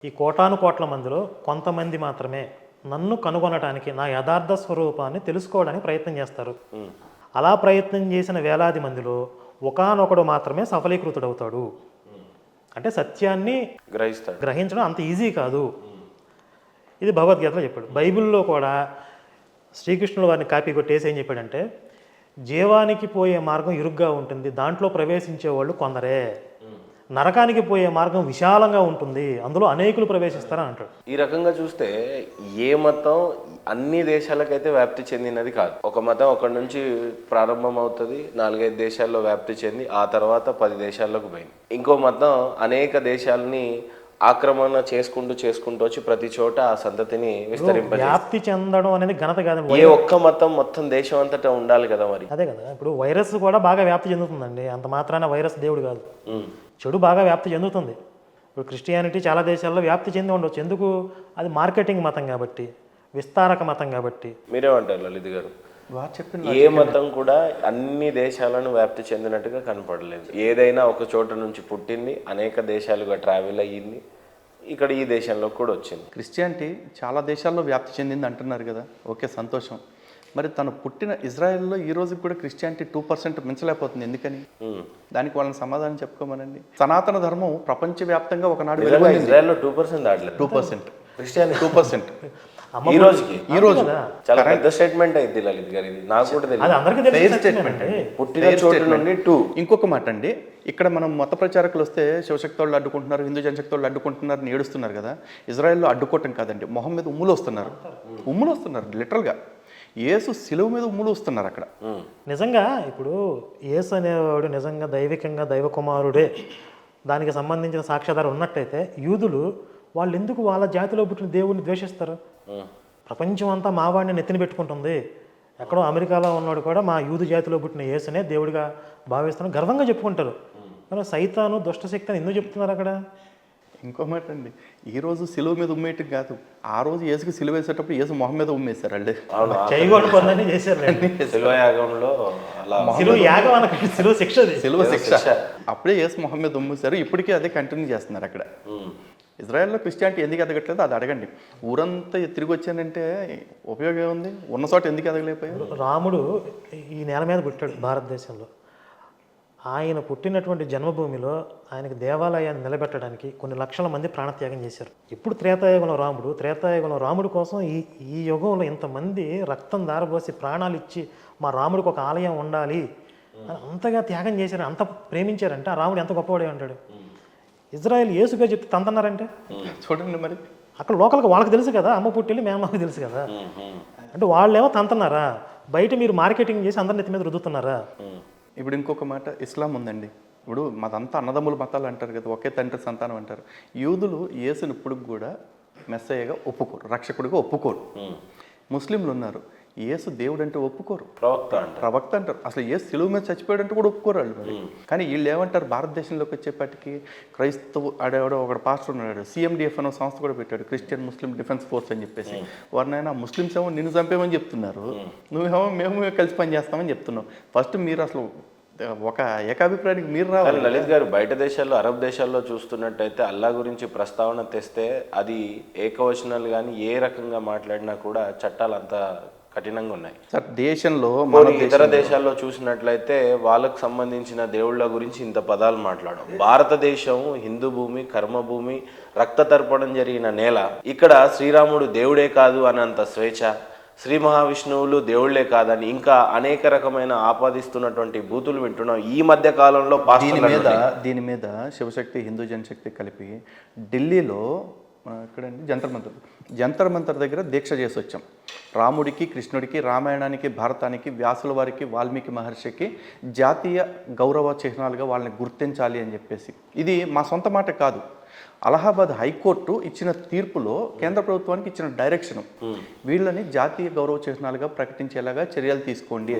ఈ కోటాను కోట్ల మందిలో కొంతమంది మాత్రమే నన్ను కనుగొనటానికి నా యథార్థ స్వరూపాన్ని తెలుసుకోవడానికి ప్రయత్నం చేస్తారు. అలా ప్రయత్నం చేసిన వేలాది మందిలో ఒకానొకడు మాత్రమే సఫలీకృతుడవుతాడు. అంటే సత్యాన్ని గ్రహించడం అంత ఈజీ కాదు. ఇది భగవద్గీతలో చెప్పాడు. బైబిల్లో కూడా శ్రీకృష్ణుడు వారిని కాపీ కొట్టేసి ఏం చెప్పాడంటే, జీవానికి పోయే మార్గం ఇరుగ్గా ఉంటుంది, దాంట్లో ప్రవేశించే వాళ్ళు కొందరే. నరకానికి పోయే మార్గం విశాలంగా ఉంటుంది, అందులో అనేకులు ప్రవేశిస్తారని అంటాడు. ఈ రకంగా చూస్తే ఏ మతం అన్ని దేశాలకైతే వ్యాప్తి చెందినది కాదు. ఒక మతం ఒకటి నుంచి ప్రారంభం అవుతుంది, 4-5 దేశాల్లో వ్యాప్తి చెంది ఆ తర్వాత 10 దేశాల్లోకి పోయింది. ఇంకో మతం అనేక దేశాలని ఆక్రమణ చేసుకుంటూ వచ్చి ప్రతి చోట ఆ సంతతిని వ్యాప్తి చెందడం అనేది ఘనత కాదు. ఏ ఒక్క మతం మొత్తం దేశం అంతటా ఉండాలి కదా. మరి అదే కదా, ఇప్పుడు వైరస్ కూడా బాగా వ్యాప్తి చెందుతుందండి. అంత మాత్రాన వైరస్ దేవుడు కాదు. చెడు బాగా వ్యాప్తి చెందుతుంది. ఇప్పుడు క్రిస్టియానిటీ చాలా దేశాల్లో వ్యాప్తి చెంది ఉండవచ్చు. ఎందుకు? అది మార్కెటింగ్ మతం కాబట్టి, విస్తారక మతం కాబట్టి. మీరేమంటారు లలిత్ గారు? ఏ మతం కూడా అన్ని దేశాలను వ్యాప్తి చెందినట్టుగా కనపడలేదు. ఏదైనా ఒక చోట నుంచి పుట్టింది, అనేక దేశాలుగా ట్రావెల్ అయ్యింది, ఇక్కడ ఈ దేశంలో కూడా వచ్చింది. క్రిస్టియానిటీ చాలా దేశాల్లో వ్యాప్తి చెందింది అంటున్నారు కదా, ఓకే, సంతోషం. మరి తను పుట్టిన ఇజ్రాయెల్లో ఈ రోజు కూడా క్రిస్టియానిటీ 2% మించలేకపోతుంది. ఎందుకని? దానికి వాళ్ళని సమాధానం చెప్పుకోమనండి. సనాతన ధర్మం ప్రపంచవ్యాప్తంగా ఒకనాడు ఇజ్రాయెల్లో 2% దాటలేదు. 2% క్రిస్టియానిటీ 2%. ఈ రోజు చాలా పెద్ద స్టేట్మెంట్ అయింది లలిత్ గారు. ఇది నాకు కూడా తెలియదు. ఇంకొక మాట అండి, ఇక్కడ మనం మత ప్రచారకులు వస్తే శివశక్తి వాళ్ళు అడ్డుకుంటున్నారు, హిందూ జనశక్తి వాళ్ళు అడ్డుకుంటున్నారు అని ఏడుస్తున్నారు కదా. ఇజ్రాయెల్లో అడ్డుకోవటం కాదండి, మొహం మీద ఉమ్ములు వస్తున్నారు లిటరల్గా. యేసు శిలువ మీద ఉమ్ములు వస్తున్నారు అక్కడ. నిజంగా ఇప్పుడు యేసు అనేవాడు నిజంగా దైవికంగా దైవ కుమారుడే, దానికి సంబంధించిన సాక్ష్యాధారం ఉన్నట్టయితే యూదులు వాళ్ళు ఎందుకు వాళ్ళ జాతిలో పుట్టిన దేవుడిని ద్వేషిస్తారు? ప్రపంచం అంతా మావాడిని నెత్తిన పెట్టుకుంటుంది. ఎక్కడో అమెరికాలో ఉన్నాడు కూడా మా యూదు జాతిలో పుట్టిన యేసునే దేవుడిగా భావిస్తాను గర్వంగా చెప్పుకుంటారు. కానీ సైతాను దుష్టశక్తి అని ఎందుకు చెప్తున్నారు అక్కడ? ఇంకో మాట అండి, ఈ రోజు సిలువ మీద ఉమ్మేయటం కాదు, ఆ రోజు యేసుకి సిలువ వేసేటప్పుడు యేసు మొహం మీద ఉమ్మేశారు. వాళ్ళు చేయకూడని పనులన్నీ చేశారు. సిలువ శిక్ష. అప్పుడే యేసు మొహం మీద ఉమ్మేశారు. ఇప్పటికీ అదే కంటిన్యూ చేస్తున్నారు అక్కడ. ఇజ్రాయెల్లో క్రిస్టియానిటీ ఎందుకు ఎదగట్లేదు అది అడగండి. ఊరంతా తిరిగి వచ్చానంటే ఉపయోగం ఏముంది? ఉన్న చోట ఎందుకు ఎదగలేకపోయారు? రాముడు ఈ నేల మీద పుట్టాడు భారతదేశంలో. ఆయన పుట్టినటువంటి జన్మభూమిలో ఆయనకి దేవాలయాన్ని నిలబెట్టడానికి కొన్ని లక్షల మంది ప్రాణత్యాగం చేశారు. ఇప్పుడు త్రేతాయుగంలో రాముడు కోసం ఈ యుగంలో ఇంతమంది రక్తం దారబోసి ప్రాణాలు ఇచ్చి మా రాముడికి ఒక ఆలయం ఉండాలి అని అంతగా త్యాగం చేశారు, అంత ప్రేమించారంటే ఆ రాముడు ఎంత గొప్పవాడే ఉంటాడు. ఇజ్రాయెల్ యేసుగా చెప్తే తంతన్నారంటే చూడండి. మరి అక్కడ లోకల్గా వాళ్ళకి తెలుసు కదా, అమ్మ పుట్టిల్లి మేనమాకు తెలుసు కదా. అంటే వాళ్ళేమో తంతన్నారా? బయట మీరు మార్కెటింగ్ చేసి అందరి నెత్తి మీద రుద్దుతున్నారా? ఇప్పుడు ఇంకొక మాట, ఇస్లాం ఉందండి. ఇప్పుడు మాదంతా అన్నదమ్ముల మతాలు అంటారు కదా, ఒకే తండ్రి సంతానం అంటారు. యూదులు యేసుని ఇప్పుడు కూడా మెస్సయ్యగా ఒప్పుకోరు, రక్షకుడిగా ఒప్పుకోరు. ముస్లింలు ఉన్నారు, యేసు దేవుడు అంటే ఒప్పుకోరు, ప్రవక్త అంటారు. అసలు యేసు సిలువ మీద చచ్చిపోయాడు అంటే కూడా ఒప్పుకోరు వాళ్ళు. మరి కానీ వీళ్ళు ఏమంటారు? భారతదేశంలోకి వచ్చేప్పటికి క్రైస్తవ ఆడేవాడు ఒకడు పాస్టర్ ఉన్నాడు, CMDF అనే సంస్థ కూడా పెట్టాడు, క్రిస్టియన్ ముస్లిం డిఫెన్స్ ఫోర్స్ అని చెప్పేసి. వారినైనా ముస్లిమ్స్ ఏమో నిన్ను చంపేమని చెప్తున్నారు, నువ్వేమో మేము కలిసి పని చేస్తామని చెప్తున్నావు. ఫస్ట్ మీరు అసలు ఒక ఏకాభిప్రాయానికి మీరు రావాలి. లలిత్ గారు, బయట దేశాల్లో అరబ్ దేశాల్లో చూస్తున్నట్టయితే అల్లా గురించి ప్రస్తావన తెస్తే అది ఏకవచనాలు కానీ ఏ రకంగా మాట్లాడినా కూడా చట్టాలు అంతా కఠినంగా ఉన్నాయి. దేశంలో ఇతర దేశాల్లో చూసినట్లయితే వాళ్ళకు సంబంధించిన దేవుళ్ళ గురించి ఇంత పదాలు మాట్లాడడం. భారతదేశం హిందూ భూమి, కర్మభూమి, రక్త తర్పణం జరిగిన నేల. ఇక్కడ శ్రీరాముడు దేవుడే కాదు అనంత స్వేచ్ఛ, శ్రీ మహావిష్ణువులు దేవుళ్లే కాదని ఇంకా అనేక రకమైన ఆపాదిస్తున్నటువంటి బూతులు వింటున్నాం ఈ మధ్య కాలంలో. దీని మీద శివశక్తి, హిందూ జనశక్తి కలిపి ఢిల్లీలో ఇక్కడండి జంతర్ మంతర్ దగ్గర దీక్ష చేసి వచ్చాం. రాముడికి, కృష్ణుడికి, రామాయణానికి, భారతానికి, వ్యాసుల వారికి, వాల్మీకి మహర్షికి జాతీయ గౌరవ చిహ్నాలుగా వాళ్ళని గుర్తించాలి అని చెప్పేసి. ఇది మా సొంత మాట కాదు, అలహాబాద్ హైకోర్టు ఇచ్చిన తీర్పులో కేంద్ర ప్రభుత్వానికి ఇచ్చిన డైరెక్షన్, వీళ్ళని జాతీయ గౌరవ చిహ్నాలుగా ప్రకటించేలాగా చర్యలు తీసుకోండి.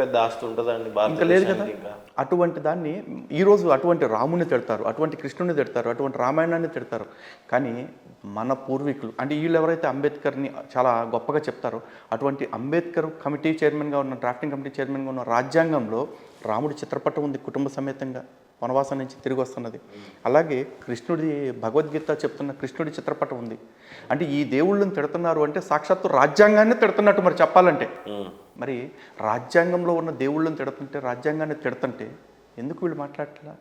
పెద్ద ఆస్తి ఉంటుందండి ఇంకా లేదు కదా. అటువంటి దాన్ని ఈరోజు అటువంటి రాముని తిడతారు, అటువంటి కృష్ణుని తిడతారు, అటువంటి రామాయణాన్ని తిడతారు. కానీ మన పూర్వీకులు అంటే వీళ్ళు ఎవరైతే అంబేద్కర్ని చాలా గొప్పగా చెప్తారో, అటువంటి అంబేద్కర్ కమిటీ చైర్మన్గా ఉన్న, డ్రాఫ్టింగ్ కమిటీ చైర్మన్గా ఉన్న రాజ్యాంగంలో రాముడి చిత్రపటం ఉంది కుటుంబ సమేతంగా. వనవాసం నుంచి తిరిగి వస్తున్నది. అలాగే కృష్ణుడి భగవద్గీత చెప్తున్న కృష్ణుడి చిత్రపటం ఉంది. అంటే ఈ దేవుళ్ళని తిడుతున్నారు అంటే సాక్షాత్తు రాజ్యాంగాన్ని తిడుతున్నట్టు మరి చెప్పాలంటే. మరి రాజ్యాంగంలో ఉన్న దేవుళ్ళని తిడుతుంటే, రాజ్యాంగాన్ని తిడుతుంటే ఎందుకు వీళ్ళు మాట్లాడట్లా?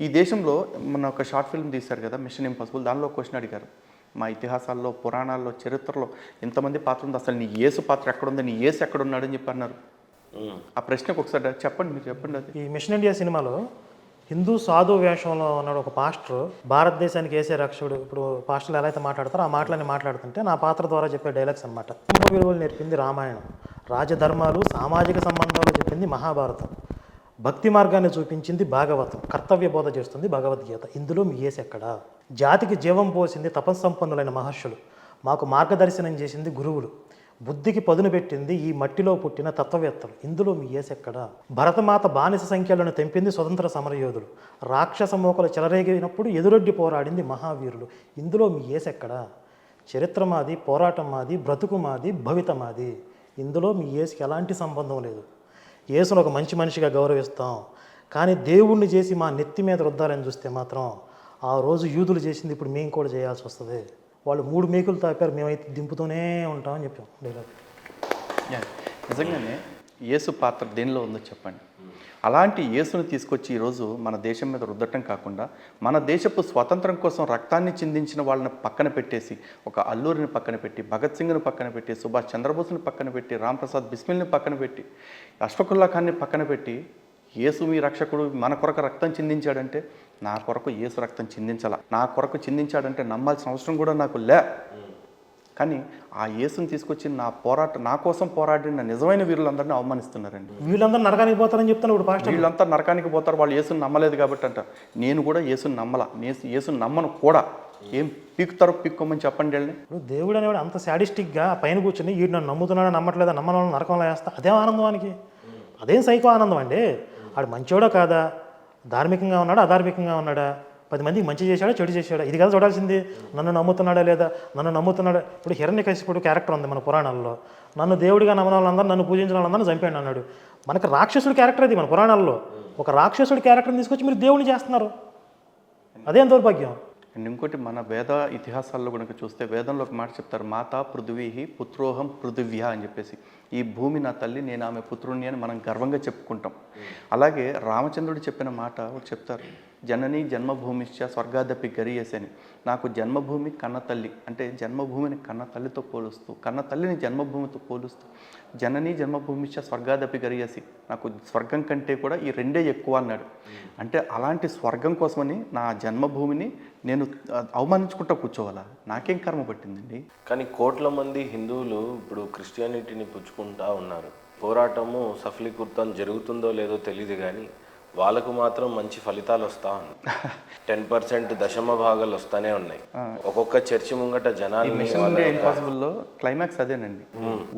ఈ దేశంలో మన ఒక షార్ట్ ఫిల్మ్ తీశారు కదా, మిషన్ ఇంపాసిబుల్. దానిలో క్వశ్చన్ అడిగారు, మా ఇతిహాసాల్లో, పురాణాల్లో, చరిత్రలో ఇంతమంది పాత్ర ఉంది, అసలు నీ యేసు పాత్ర ఎక్కడుంది, నీ యేసు ఎక్కడున్నాడు అని చెప్పి అన్నారు. ఆ ప్రశ్నకు ఒకసారి చెప్పండి, మీరు చెప్పండి. అది ఈ మిషన్ ఇండియా సినిమాలో హిందూ సాధు వేషంలో ఉన్నాడు ఒక పాస్టర్, భారతదేశానికి వేసే రక్షకుడు. ఇప్పుడు పాస్టర్లు ఎలా అయితే మాట్లాడతారో ఆ మాటలని మాట్లాడుతుంటే నా పాత్ర ద్వారా చెప్పే డైలాగ్స్ అనమాట. కుటుంబ విలువలు నేర్పింది రామాయణం, రాజధర్మాలు సామాజిక సంబంధాలు చెప్పింది మహాభారతం, భక్తి మార్గాన్ని చూపించింది భాగవతం, కర్తవ్య బోధ చేస్తుంది భగవద్గీత. ఇందులో మీ యేసు ఎక్కడా? జాతికి జీవం పోసింది తపస్సంపన్నులైన మహర్షులు, మాకు మార్గదర్శనం చేసింది గురువులు, బుద్ధికి పదును పెట్టింది ఈ మట్టిలో పుట్టిన తత్వవేత్తలు. ఇందులో మీ యేసు ఎక్కడా? భరతమాత బానిస సంఖ్యలను తెంపింది స్వతంత్ర సమరయోధులు, రాక్షస మోకలు చెలరేగినప్పుడు ఎదురొడ్డి పోరాడింది మహావీరులు. ఇందులో మీ యేసు ఎక్కడా? చరిత్ర మాది, పోరాటం మాది, బ్రతుకు మాది, భవిత మాది. ఇందులో మీ యేసుకి ఎలాంటి సంబంధం లేదు. యేసును ఒక మంచి మనిషిగా గౌరవిస్తాం, కానీ దేవుణ్ణి చేసి మా నెత్తి మీద రుద్దాలని చూస్తే మాత్రం ఆ రోజు యూదులు చేసింది ఇప్పుడు మేము కూడా చేయాల్సి వస్తుంది. వాళ్ళు 3 మేకులు తాపారు, మేమైతే దింపుతూనే ఉంటామని చెప్పాం డైలాగ్. నిజంగానే యేసు పాత్ర దేనిలో ఉందో చెప్పండి. అలాంటి యేసును తీసుకొచ్చి ఈరోజు మన దేశం మీద రుద్దటం కాకుండా, మన దేశపు స్వాతంత్రం కోసం రక్తాన్ని చిందించిన వాళ్ళని పక్కన పెట్టేసి, ఒక అల్లూరిని పక్కన పెట్టి, భగత్ సింగ్ని పక్కన పెట్టి, సుభాష్ చంద్రబోస్ని పక్కన పెట్టి, రాంప్రసాద్ బిస్మిల్ని పక్కన పెట్టి, అష్ఫకుల్లా ఖాన్ని పక్కన పెట్టి, యేసు మీ రక్షకుడు మన కొరకు రక్తం చిందించాడంటే, నా కొరకు యేసు రక్తం చిందించాల, నా కొరకు చిందించాడంటే నమ్మాల్సిన అవసరం కూడా నాకు లే. కానీ ఆ యేసుని తీసుకొచ్చి నా కోసం పోరాడిన నిజమైన వీరులందరినీ అవమానిస్తున్నారండి. వీళ్ళందరూ నరకానికి పోతారని చెప్తాను ఇప్పుడు పాస్టర్. వీళ్ళంతా నరకానికి పోతారు, వాళ్ళు యేసుని నమ్మలేదు కాబట్టి అంట. నేను కూడా యేసుని నమ్మలా, యేసుని నమ్మను కూడా. ఏం పీకుతారో పీక్కోమని చెప్పండి వెళ్ళి. ఇప్పుడు దేవుడు అనేవాడు అంత శాడిస్టిక్గా పైన కూర్చొని వీడు నన్ను నమ్ముతున్నాడు, నమ్మట్లేదా, నమ్మడం నరకంలో వేస్తా, అదేం ఆనందవానికి? అదేం సైకో ఆనందం అండి? ఆడు మంచోడా కాదా, ధార్మికంగా ఉన్నాడా, అధార్మికంగా ఉన్నాడా, 10 మందికి మంచి చేశాడా, చెడు చేశాడా, ఇది కదా చూడాల్సింది. నన్ను నమ్ముతున్నాడా లేదా, నన్ను నమ్ముతున్నాడా. ఇప్పుడు హిరణ్యకశిపుడు క్యారెక్టర్ ఉంది మన పురాణాల్లో, నన్ను దేవుడిగా నమ్మని వాళ్ళందరూ, నన్ను పూజించిన వాళ్ళందరూ చంపాడు అన్నాడు. మనకు రాక్షసుడి క్యారెక్టర్ అది మన పురాణాల్లో. ఒక రాక్షసుడి క్యారెక్టర్ని తీసుకొచ్చి మీరు దేవుడిని చేస్తున్నారు, అదేం దౌర్భాగ్యం. అండ్ ఇంకోటి, మన వేద ఇతిహాసాల్లో కనుక చూస్తే వేదంలో ఒక మాట చెప్తారు, మాతా పృథివీ పుత్రోహం పృథివ్య అని చెప్పేసి. ఈ భూమి నా తల్లి, నేను ఆమె పుత్రుణ్ణి అని మనం గర్వంగా చెప్పుకుంటాం. అలాగే రామచంద్రుడు చెప్పిన మాట ఒకటి చెప్తారు, జనని జన్మభూమిశ్చ స్వర్గాదపి గరీయసి అని. నాకు జన్మభూమి కన్న తల్లి, అంటే జన్మభూమిని కన్న తల్లితో పోలుస్తూ, కన్న తల్లిని జన్మభూమితో పోలుస్తూ, జనని జన్మభూమిశ్చ స్వర్గాదపి గరీయసి, నాకు స్వర్గం కంటే కూడా ఈ రెండే ఎక్కువ అన్నాడు. అంటే అలాంటి స్వర్గం కోసమని నా జన్మభూమిని నేను అవమానించుకుంటా కూర్చోవాలా? నాకేం కర్మ పట్టిందండి? కానీ కోట్ల మంది హిందువులు ఇప్పుడు క్రిస్టియానిటీని పుచ్చుకుంటా ఉన్నారు. పోరాటము సఫలీకృతం జరుగుతుందో లేదో తెలియదు, కానీ వాళ్ళకు మాత్రం మంచి ఫలితాలు వస్తా ఉన్నాయి. 10% దశమ భాగాలు వస్తానే ఉన్నాయి. ఒక్కొక్క చర్చి ముంగట జనాలు. మిషన్ ఇండియా ఇంపాసిబుల్లో క్లైమాక్స్ అదేనండి.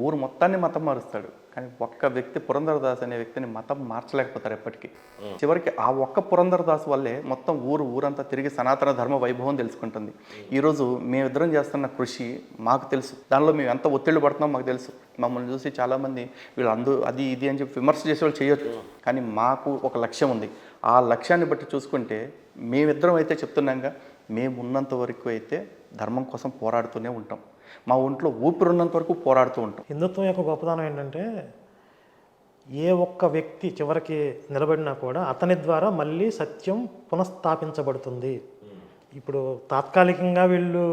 ఊరు మొత్తాన్ని మతం మారుస్తాడు, కానీ ఒక్క వ్యక్తి పురంధరదాస్ అనే వ్యక్తిని మతం మార్చలేకపోతారు ఎప్పటికీ. చివరికి ఆ ఒక్క పురంధరదాస్ వల్లే మొత్తం ఊరంతా తిరిగి సనాతన ధర్మ వైభవం తెలుసుకుంటుంది. ఈరోజు మేమిద్దరం చేస్తున్న కృషి మాకు తెలుసు, దానిలో మేము ఎంత ఒత్తిళ్లు పడుతున్నాం మాకు తెలుసు. మమ్మల్ని చూసి చాలామంది వీళ్ళు అది ఇది అని చెప్పి విమర్శ చేసేవాళ్ళు చేయొచ్చు, కానీ మాకు ఒక లక్ష్యం ఉంది. ఆ లక్ష్యాన్ని బట్టి చూసుకుంటే మేమిద్దరం అయితే చెప్తున్నాగా, మేము ఉన్నంత వరకు అయితే ధర్మం కోసం పోరాడుతూనే ఉంటాం. మా ఒంట్లో ఊపిరున్నంత వరకు పోరాడుతూ ఉంటాం. హిందుత్వం యొక్క గొప్పతనం ఏంటంటే, ఏ ఒక్క వ్యక్తి చివరికి నిలబడినా కూడా అతని ద్వారా మళ్ళీ సత్యం పునఃస్థాపించబడుతుంది. ఇప్పుడు తాత్కాలికంగా వీళ్ళు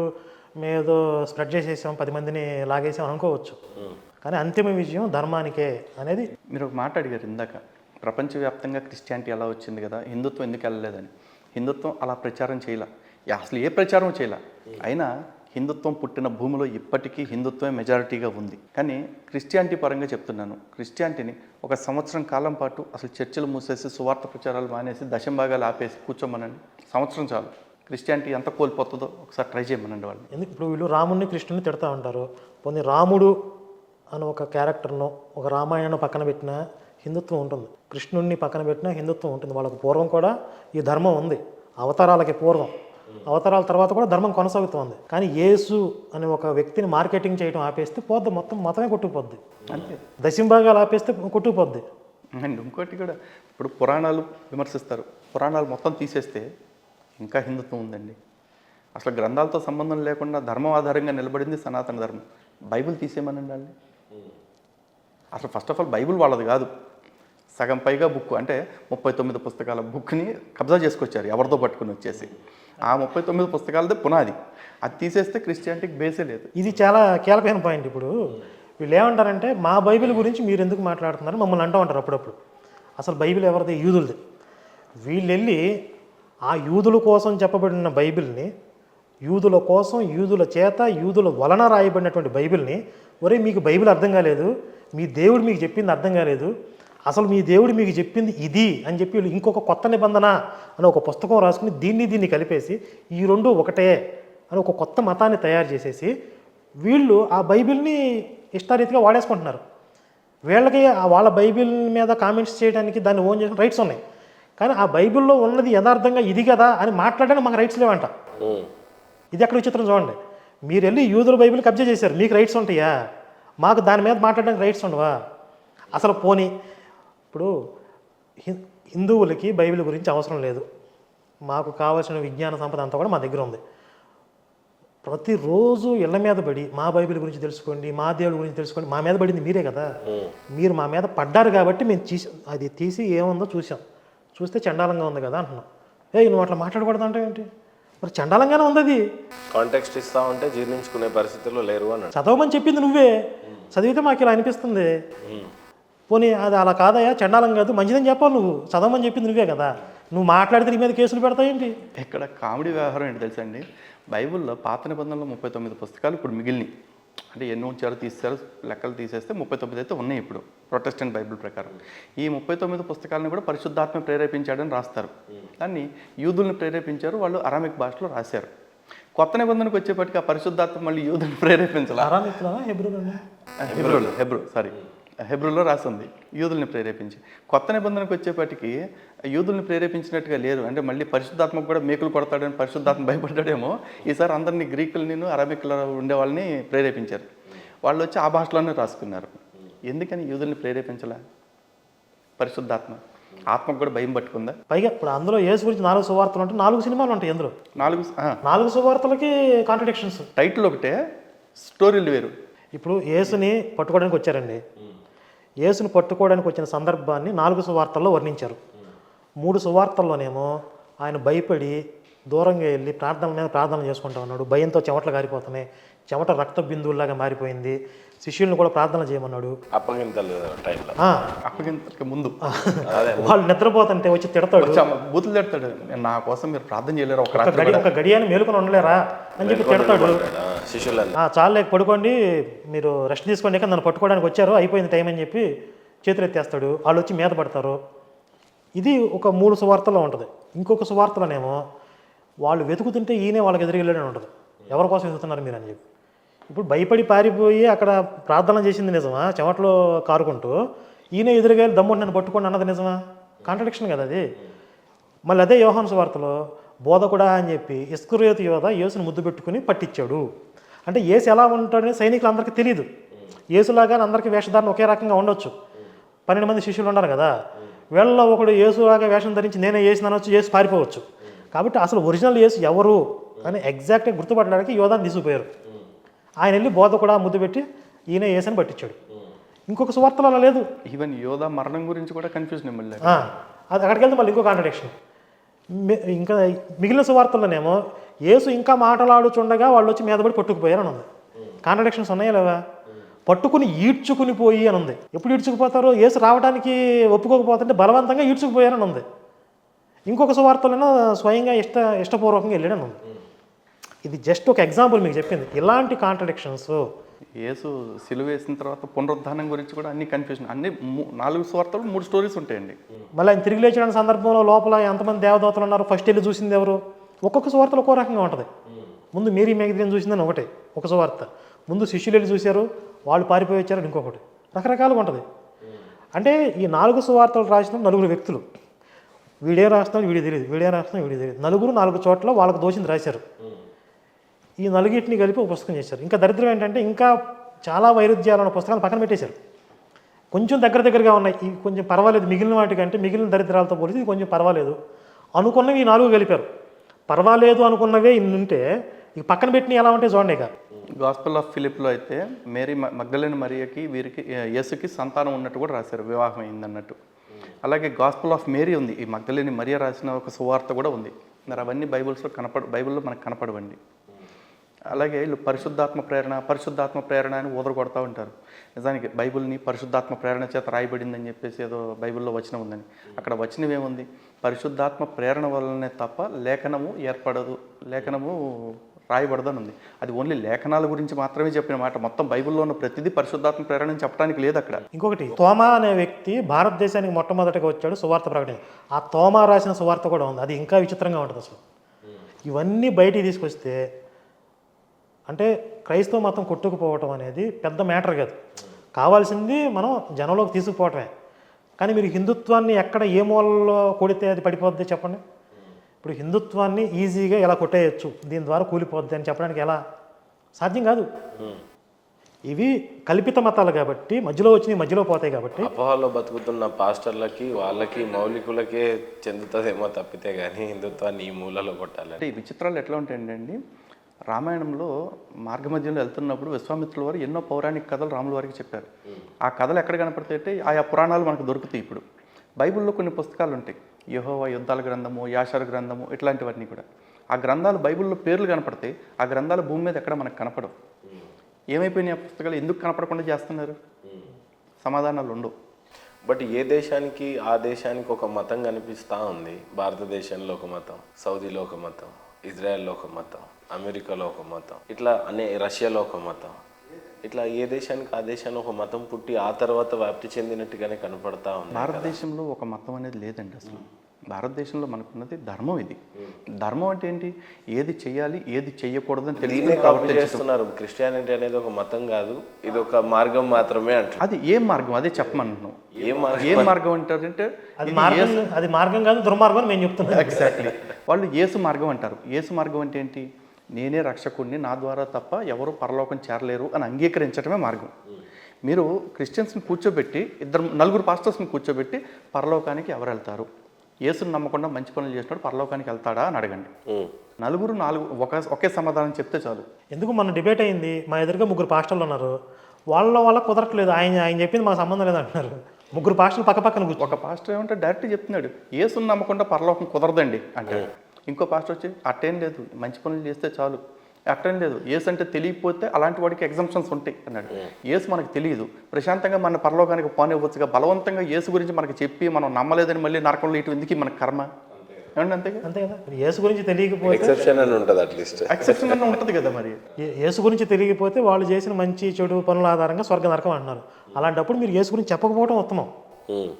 మేదో స్ప్రెడ్ చేసేసాం, 10 మందిని లాగేసాం అనుకోవచ్చు, కానీ అంతిమ విజయం ధర్మానికే అనేది. మీరు ఒక మాట అడిగారు ఇందాక, ప్రపంచవ్యాప్తంగా క్రిస్టియానిటీ ఎలా వచ్చింది కదా, హిందుత్వం ఎందుకు వెళ్ళలేదని. హిందుత్వం అలా ప్రచారం చేయలే, అసలు ఏ ప్రచారం చేయలే. అయినా హిందుత్వం పుట్టిన భూమిలో ఇప్పటికీ హిందుత్వమే మెజారిటీగా ఉంది. కానీ క్రిస్టియానిటీ పరంగా చెప్తున్నాను, క్రిస్టియానిటీని ఒక సంవత్సరం కాలం పాటు అసలు చర్చలు మూసేసి, సువార్త ప్రచారాలు మానేసి, దశంభాగాలు ఆపేసి కూర్చోమనండి, సంవత్సరం చాలు. క్రిస్టియానిటీ ఎంత కోల్పోతుందో ఒకసారి ట్రై చేయమనండి వాళ్ళు. ఎందుకు ఇప్పుడు వీళ్ళు రాముడిని కృష్ణుని తిడతా ఉంటారు, పోనీ రాముడు అని ఒక క్యారెక్టర్ను, ఒక రామాయణను పక్కన పెట్టినా హిందుత్వం ఉంటుంది, కృష్ణుడిని పక్కన పెట్టినా హిందుత్వం ఉంటుంది. వాళ్ళకు పూర్వం కూడా ఈ ధర్మం ఉంది, అవతారాలకి పూర్వం, అవతారాల తర్వాత కూడా ధర్మం కొనసాగుతుంది. కానీ యేసు అనే ఒక వ్యక్తిని మార్కెటింగ్ చేయడం ఆపేస్తే పోద్ది, మొత్తం మతమే కొట్టుకుపోద్ది. అంతే, దశంభాగాలు ఆపేస్తే కొట్టుకుపోద్ది. అండ్ ఇంకోటి కూడా ఇప్పుడు పురాణాలు విమర్శిస్తారు. పురాణాలు మొత్తం తీసేస్తే ఇంకా హిందుత్వం ఉందండి. అసలు గ్రంథాలతో సంబంధం లేకుండా ధర్మం ఆధారంగా నిలబడింది సనాతన ధర్మం. బైబిల్ తీసేయమనండి వాళ్ళని. అసలు ఫస్ట్ ఆఫ్ ఆల్ బైబిల్ వాళ్ళది కాదు. సగం పైగా బుక్ అంటే 39 పుస్తకాల బుక్ని కబ్జా చేసుకొచ్చారు ఎవరితో పట్టుకుని వచ్చేసి. ఆ 39 పుస్తకాలదే పునాది. అది తీసేస్తే క్రిస్టియానిటీకి బేసే లేదు. ఇది చాలా కీలకమైన పాయింట్. ఇప్పుడు వీళ్ళు ఏమంటారంటే మా బైబిల్ గురించి మీరు ఎందుకు మాట్లాడుతున్నారు మమ్మల్ని అంటూ ఉంటారు అప్పుడప్పుడు. అసలు బైబిల్ ఎవరిది? యూదులది. వీళ్ళు వెళ్ళి ఆ యూదుల కోసం చెప్పబడిన బైబిల్ని, యూదుల కోసం, యూదుల చేత, యూదుల వలన రాయబడినటువంటి బైబిల్ని, ఒరే మీకు బైబిల్ అర్థం కాలేదు, మీ దేవుడు మీకు చెప్పింది అర్థం కాలేదు, అసలు మీ దేవుడు మీకు చెప్పింది ఇది అని చెప్పి వీళ్ళు ఇంకొక కొత్త నిబంధన అని ఒక పుస్తకం రాసుకుని దీన్ని కలిపేసి ఈ రెండు ఒకటే అని ఒక కొత్త మతాన్ని తయారు చేసేసి వీళ్ళు ఆ బైబిల్ని ఇష్టారీతిగా వాడేసుకుంటున్నారు. వీళ్ళకి వాళ్ళ బైబిల్ మీద కామెంట్స్ చేయడానికి దాన్ని ఓన్ చేసిన రైట్స్ ఉన్నాయి. కానీ ఆ బైబిల్లో ఉన్నది యథార్థంగా ఇది కదా అని మాట్లాడడానికి మాకు రైట్స్ లేవంట. ఇది ఎక్కడ విచిత్రం చూడండి. మీరు వెళ్ళి యూదుల బైబిల్ కబ్జా చేశారు, మీకు రైట్స్ ఉంటాయా? మాకు దాని మీద మాట్లాడడానికి రైట్స్ ఉండవా? అసలు పోనీ ఇప్పుడు హిందువులకి బైబిల్ గురించి అవసరం లేదు, మాకు కావాల్సిన విజ్ఞాన సంపద అంతా కూడా మా దగ్గర ఉంది. ప్రతిరోజు ఇళ్ళ మీద పడి మా బైబిల్ గురించి తెలుసుకోండి, మా దేవుడి గురించి తెలుసుకోండి, మా మీద పడింది మీరే కదా. మీరు మా మీద పడ్డారు కాబట్టి మేము అది తీసి ఏముందో చూస్తే చండాలంగా ఉంది కదా అంటున్నాం. నువ్వు అట్లా మాట్లాడకూడదు అంటే ఏంటి? మరి చండాలంగానే ఉంది. అది కాంటెక్స్ట్ ఇస్తా ఉంటే జీర్ణించుకునే పరిస్థితుల్లో లేరు అని చదవమని చెప్పింది నువ్వే, చదివితే మాకు ఇలా అనిపిస్తుంది. పోనీ అది అలా కాదయా, చండాలం కాదు, మంచిదని చెప్పాలి. నువ్వు చదవమని చెప్పింది నువ్వే కదా, నువ్వు మాట్లాడితే నీ మీద కేసులు పెడతాయేంటి? ఇక్కడ కామెడీ వ్యవహారం ఏంటి తెలుసండి. బైబిల్లో పాత నిబంధనలో 39 పుస్తకాలు ఇప్పుడు మిగిలినాయి. అంటే ఎన్ని ఉంచారో తీసేశారు, లెక్కలు తీసేస్తే 39 అయితే ఉన్నాయి ఇప్పుడు ప్రొటెస్టెంట్ బైబిల్ ప్రకారం. ఈ 39 పుస్తకాలను కూడా పరిశుద్ధాత్మ ప్రేరేపించాడని రాస్తారు. దాన్ని యూదుల్ని ప్రేరేపించారు, వాళ్ళు అరామిక్ భాషలో రాశారు. కొత్త నిబంధనకు వచ్చేప్పటికి ఆ పరిశుద్ధాత్మ మళ్ళీ యూదుల్ని ప్రేరేపించాలి. హెబ్రూలో రాసింది యూదుల్ని ప్రేరేపించి. కొత్త నిబంధనకు వచ్చేప్పటికి యూదుల్ని ప్రేరేపించినట్టుగా లేరు. అంటే మళ్ళీ పరిశుద్ధాత్మకు కూడా మేకులు కొడతాడని పరిశుద్ధాత్మ భయపడ్డాడేమో. ఈసారి అందరినీ గ్రీకులని అరబిక్లో ఉండే వాళ్ళని ప్రేరేపించారు. వాళ్ళు వచ్చి ఆ భాషలోనే రాసుకున్నారు. ఎందుకని యూదుల్ని ప్రేరేపించలే? పరిశుద్ధాత్మ ఆత్మకు కూడా భయం పట్టుకుందా? పైగా ఇప్పుడు అందులో యేసు గురించి 4 సువార్తలు అంటే 4 సినిమాలు ఉంటాయి. అందులో 4 సువార్తలకి కాంట్రడిక్షన్స్. టైటిల్ ఒకటే, స్టోరీలు వేరు. ఇప్పుడు యేసుని పట్టుకోవడానికి వచ్చారండి. యేసుని పట్టుకోవడానికి వచ్చిన సందర్భాన్ని 4 సువార్తల్లో వర్ణించారు. 3 సువార్తల్లోనేమో ఆయన భయపడి దూరంగా వెళ్ళి ప్రార్థన చేసుకుంటా ఉన్నాడు. భయంతో చెమటలు కారిపోతున్నాయి, చెమట రక్త బిందువులాగా మారిపోయింది. శిష్యుల్ని కూడా ప్రార్థన చేయమన్నాడు. అప్పగింతలకి ముందు వాళ్ళు నిద్రపోతుంటే వచ్చి తిడతాడు, బూతులు తిడతాడు. నా కోసం మీరు ప్రార్థన చేయలేరు, ఒక గడియాన్ని మేలుకొని ఉండలేరా అని చెప్పి తిడతాడు. చాలే పడుకోండి, మీరు రెస్ట్ తీసుకోండి, నన్ను పట్టుకోవడానికి వచ్చారు, అయిపోయింది టైం అని చెప్పి చేతులు ఎత్తేస్తాడు. వాళ్ళు వచ్చి మీద పడతారు. ఇది ఒక 3 సువార్తల్లో ఉంటుంది. ఇంకొక సువార్తలోనేమో వాళ్ళు వెతుకుతుంటే ఈయనే వాళ్ళకి ఎదురుగెళ్ళని ఉంటుంది. ఎవరి కోసం వెతుకుతున్నారు మీరు అని చెప్పి. ఇప్పుడు భయపడి పారిపోయి అక్కడ ప్రార్థన చేసింది నిజమా, చెమటలో కారుకుంటూ, ఈయన ఎదురుగా దమ్ముండి నన్ను పట్టుకోండి అన్నది నిజమా? కాంట్రడిక్షన్ కదా అది. మళ్ళీ అదే యోహాను సువార్తలో బోధకుడా అని చెప్పి ఇస్కరియోతు యోధ యేసుని ముద్దు పెట్టుకుని పట్టించాడు. అంటే యేసు ఎలా ఉంటాడని సైనికులందరికీ తెలియదు. యేసులాగా అందరికీ వేషధారణ ఒకే రకంగా ఉండొచ్చు. 12 మంది శిష్యులు ఉన్నారు కదా, వీళ్ళలో ఒకడు యేసులాగా వేషం ధరించి నేనే యేసు అనొచ్చు, యేసు పారిపోవచ్చు. కాబట్టి అసలు ఒరిజినల్ యేసు ఎవరు అని ఎగ్జాక్ట్గా గుర్తుపట్టడానికి యోధాన్ని తీసుకుపోయారు. ఆయన వెళ్ళి బోధకుడా ముద్దు పెట్టి ఈయన యేసుని పట్టించాడు. ఇంకొక సువార్తలో అలా లేదు. ఈవెన్ యోధ మరణం గురించి కూడా కన్ఫ్యూజన్ మళ్ళీ అది అక్కడికి వెళ్తే మళ్ళీ ఇంకో కాంట్రడిక్షన్. ఇంకా మిగిలిన సువార్తల్లోనేమో యేసు ఇంకా మాటలాడుచుండగా వాళ్ళు వచ్చి మీద పడి పట్టుకుపోయారు అని ఉంది. కాంట్రడిక్షన్స్ ఉన్నాయా లేవా? పట్టుకుని ఈడ్చుకుని పోయి అని ఉంది. ఎప్పుడు ఈడ్చుకుపోతారు? యేసు రావడానికి ఒప్పుకోకపోతుంటే బలవంతంగా ఈడ్చుకుపోయారని ఉంది. ఇంకొక సువార్తలోనో స్వయంగా ఇష్టపూర్వకంగా వెళ్ళాడని ఉంది. ఇది జస్ట్ ఒక ఎగ్జాంపుల్ మీకు చెప్పింది. ఇలాంటి కాంట్రడిక్షన్స్. యేసు సిలువ వేసిన తర్వాత పునరుద్ధానం గురించి కూడా అన్ని కన్ఫ్యూజన్. అన్ని 4 సువార్తలు 3 స్టోరీస్ ఉంటాయండి. మళ్ళీ ఆయన తిరిగి లేచిన సందర్భంలో లోపల ఎంతమంది దేవదూతలు ఉన్నారు, ఫస్ట్ వెళ్ళి చూసింది ఎవరు? ఒక్కొక్క సువార్తలు ఒక్కో రకంగా ఉంటుంది. ముందు మేరీ మెగ్దలేని చూసిందని ఒకటే ఒక సువార్త, ముందు శిష్యులు వెళ్ళి చూశారు, వాళ్ళు పారిపోయి వచ్చారు ఇంకొకటి, రకరకాలుగా ఉంటుంది. అంటే ఈ 4 సువార్తలు రాసిన 4 వ్యక్తులు, వీడే రాస్తాం వీడి తెలియదు, వీడే రాస్తాం వీడి తెలియదు, 4 చోట్ల వాళ్ళకు దోషింది రాశారు. ఈ 4 కలిపి ఒక పుస్తకం చేశారు. ఇంకా దరిద్రం ఏంటంటే ఇంకా చాలా వైరుధ్యాలు ఉన్న పుస్తకాలు పక్కన పెట్టేశారు. కొంచెం దగ్గరగా ఉన్నాయి, ఇవి కొంచెం పర్వాలేదు మిగిలిన వాటికంటే, మిగిలిన దరిద్రాలతో పోలిసి ఇది కొంచెం పర్వాలేదు అనుకున్నవి ఈ 4 కలిపారు. పర్వాలేదు అనుకున్నవే ఇన్ని ఉంటే ఇక పక్కన పెట్టిన ఎలా ఉంటాయి చూడండి. ఇక గాస్పెల్ ఆఫ్ ఫిలిప్లో అయితే మేరీ మగ్దలేని మరియకి వీరికి యేసుకి సంతానం ఉన్నట్టు కూడా రాశారు, వివాహం అయిందన్నట్టు. అలాగే గాస్పెల్ ఆఫ్ మేరీ ఉంది, ఈ మగ్దలేని మరియ రాసిన ఒక సువార్త కూడా ఉంది. మరి అవన్నీ బైబిల్లో మనకు కనపడవండి. అలాగే వీళ్ళు పరిశుద్ధాత్మ ప్రేరణ అని ఊదర కొడతా ఉంటారు. నిజానికి బైబిల్ని పరిశుద్ధాత్మ ప్రేరణ చేత రాయబడిందని చెప్పేసి ఏదో బైబిల్లో వచనం ఉందని. అక్కడ వచనం ఏముంది? పరిశుద్ధాత్మ ప్రేరణ వల్లనే తప్ప లేఖనము ఏర్పడదు, లేఖనము రాయబడదు అని ఉంది. అది ఓన్లీ లేఖనాల గురించి మాత్రమే చెప్పిన మాట. మొత్తం బైబిల్లో ఉన్న ప్రతిదీ పరిశుద్ధాత్మ ప్రేరణ అని చెప్పడానికి లేదు అక్కడ. ఇంకొకటి, తోమా అనే వ్యక్తి భారతదేశానికి మొట్టమొదటిగా వచ్చాడు, సువార్త ప్రకటన. ఆ తోమా రాసిన సువార్త కూడా ఉంది, అది ఇంకా విచిత్రంగా ఉంటుంది అసలు. ఇవన్నీ బయటికి తీసుకొస్తే అంటే క్రైస్తవ మతం కొట్టుకుపోవటం అనేది పెద్ద మ్యాటర్ కాదు. కావాల్సింది మనం జనంలోకి తీసుకుపోవటమే. కానీ మీరు హిందుత్వాన్ని ఎక్కడ ఏ మూలలో కొడితే అది పడిపోద్ది చెప్పండి. ఇప్పుడు హిందుత్వాన్ని ఈజీగా ఎలా కొట్టేయచ్చు, దీని ద్వారా కూలిపోద్ది అని చెప్పడానికి ఎలా సాధ్యం కాదు. ఇవి కల్పిత మతాలు కాబట్టి మధ్యలో వచ్చినాయి, మధ్యలో పోతాయి కాబట్టి. అపోహలో బతుకుతున్న పాస్టర్లకి వాళ్ళకి మౌలికులకే చెందుతుందేమో తప్పితే కానీ హిందుత్వాన్ని ఈ మూలలో కొట్టాలి. అంటే ఈ విచిత్రాలు ఎట్లా ఉంటాయండి, రామాయణంలో మార్గమధ్యంలో వెళ్తున్నప్పుడు విశ్వామిత్రుల వారు ఎన్నో పౌరాణిక కథలు రాముల వారికి చెప్పారు. ఆ కథలు ఎక్కడ కనపడతాయంటే ఆయా పురాణాలు మనకు దొరుకుతాయి. ఇప్పుడు బైబిల్లో కొన్ని పుస్తకాలు ఉంటాయి, యెహోవా యుద్ధాల గ్రంథము, యాషారు గ్రంథము, ఇట్లాంటివన్నీ కూడా. ఆ గ్రంథాలు బైబిల్లో పేర్లు కనపడతాయి, ఆ గ్రంథాలు భూమి మీద ఎక్కడ మనకు కనపడవు. ఏమైపోయినాయి ఆ పుస్తకాలు, ఎందుకు కనపడకుండా చేస్తున్నారు? సమాధానాలు ఉండవు. బట్ ఏ దేశానికి ఆ దేశానికి ఒక మతం కనిపిస్తూ ఉంది. భారతదేశంలో ఒక మతం, సౌదీలో ఒక మతం, ఇజ్రాయెల్లో ఒక మతం, అమెరికాలో ఒక మతం, ఇట్లా రష్యాలో ఒక మతం, ఇట్లా ఏ దేశానికి ఆ దేశానికి ఒక మతం పుట్టి ఆ తర్వాత వ్యాప్తి చెందినట్టుగానే కనపడతా ఉంది. భారతదేశంలో ఒక మతం అనేది లేదండి అసలు. భారతదేశంలో మనకున్నది ధర్మం. ఇది ధర్మం అంటే ఏంటి, ఏది చేయాలి ఏది చెయ్యకూడదని చేస్తున్నారు. క్రిస్టియానిటీ అనేది ఒక మతం కాదు, ఇది ఒక మార్గం మాత్రమే అంటారు. అది ఏం మార్గం, అదే చెప్పమంటున్నాం. ఏం మార్గం అంటారంటే అది మార్గం కాదు, దుర్మార్గం అని మేము చెప్తున్నాం. ఎగ్జాక్ట్లీ. వాళ్ళు యేసు మార్గం అంటారు. యేసు మార్గం అంటే ఏంటి, నేనే రక్షకుడిని, నా ద్వారా తప్ప ఎవరు పరలోకం చేరలేరు అని అంగీకరించడమే మార్గం. మీరు క్రిస్టియన్స్ని కూర్చోబెట్టి, 4 పాస్టర్స్ని కూర్చోబెట్టి పరలోకానికి ఎవరు వెళ్తారు, యేసుని నమ్మకుండా మంచి పనులు చేసినాడు పరలోకానికి వెళ్తాడా అని అడగండి. 4 ఒకే సమాధానం చెప్తే చాలు. ఎందుకు మన డిబేట్ అయింది, మా ఎదురుగా 3 పాస్టర్లు ఉన్నారు, వాళ్ళ కుదరట్లేదు, ఆయన చెప్పింది మాకు సంబంధం లేదు అంటున్నారు. 3 పాస్టర్లు పక్కన కూర్చో. ఒక పాస్టర్ ఏమంటే డైరెక్ట్ చెప్తున్నాడు, యేసుని నమ్మకుండా పరలోకం కుదరదండి అంటాడు. ఇంకో పాస్టర్ వచ్చి అట్టేం లేదు, మంచి పనులు చేస్తే చాలు, అట్టేం లేదు, యేసు అంటే తెలియకపోతే అలాంటి వాడికి ఎగ్జంప్షన్స్ ఉంటాయి అన్నాడు. యేసు మనకు తెలియదు, ప్రశాంతంగా మన పరలోకానికి పోనివ్వచ్చుగా. బలవంతంగా యేసు గురించి మనకు చెప్పి మనం నమ్మలేదని మళ్ళీ నరకంలో ఇటు ఎందుకు మన కర్మ ఏమండి? అంతే కదా. యేసు గురించి తెలియకపోతే ఎక్సెప్షన్ అని ఉంటుంది, అట్లీస్ట్ ఎక్సెప్షన్ అన్న ఉంటుంది కదా. మరి యేసు గురించి తెలియకపోతే వాళ్ళు చేసిన మంచి చెడు పనుల ఆధారంగా స్వర్గ నరకం అంటున్నారు. అలాంటప్పుడు మీరు యేసు గురించి చెప్పకపోవడం ఉత్తమం.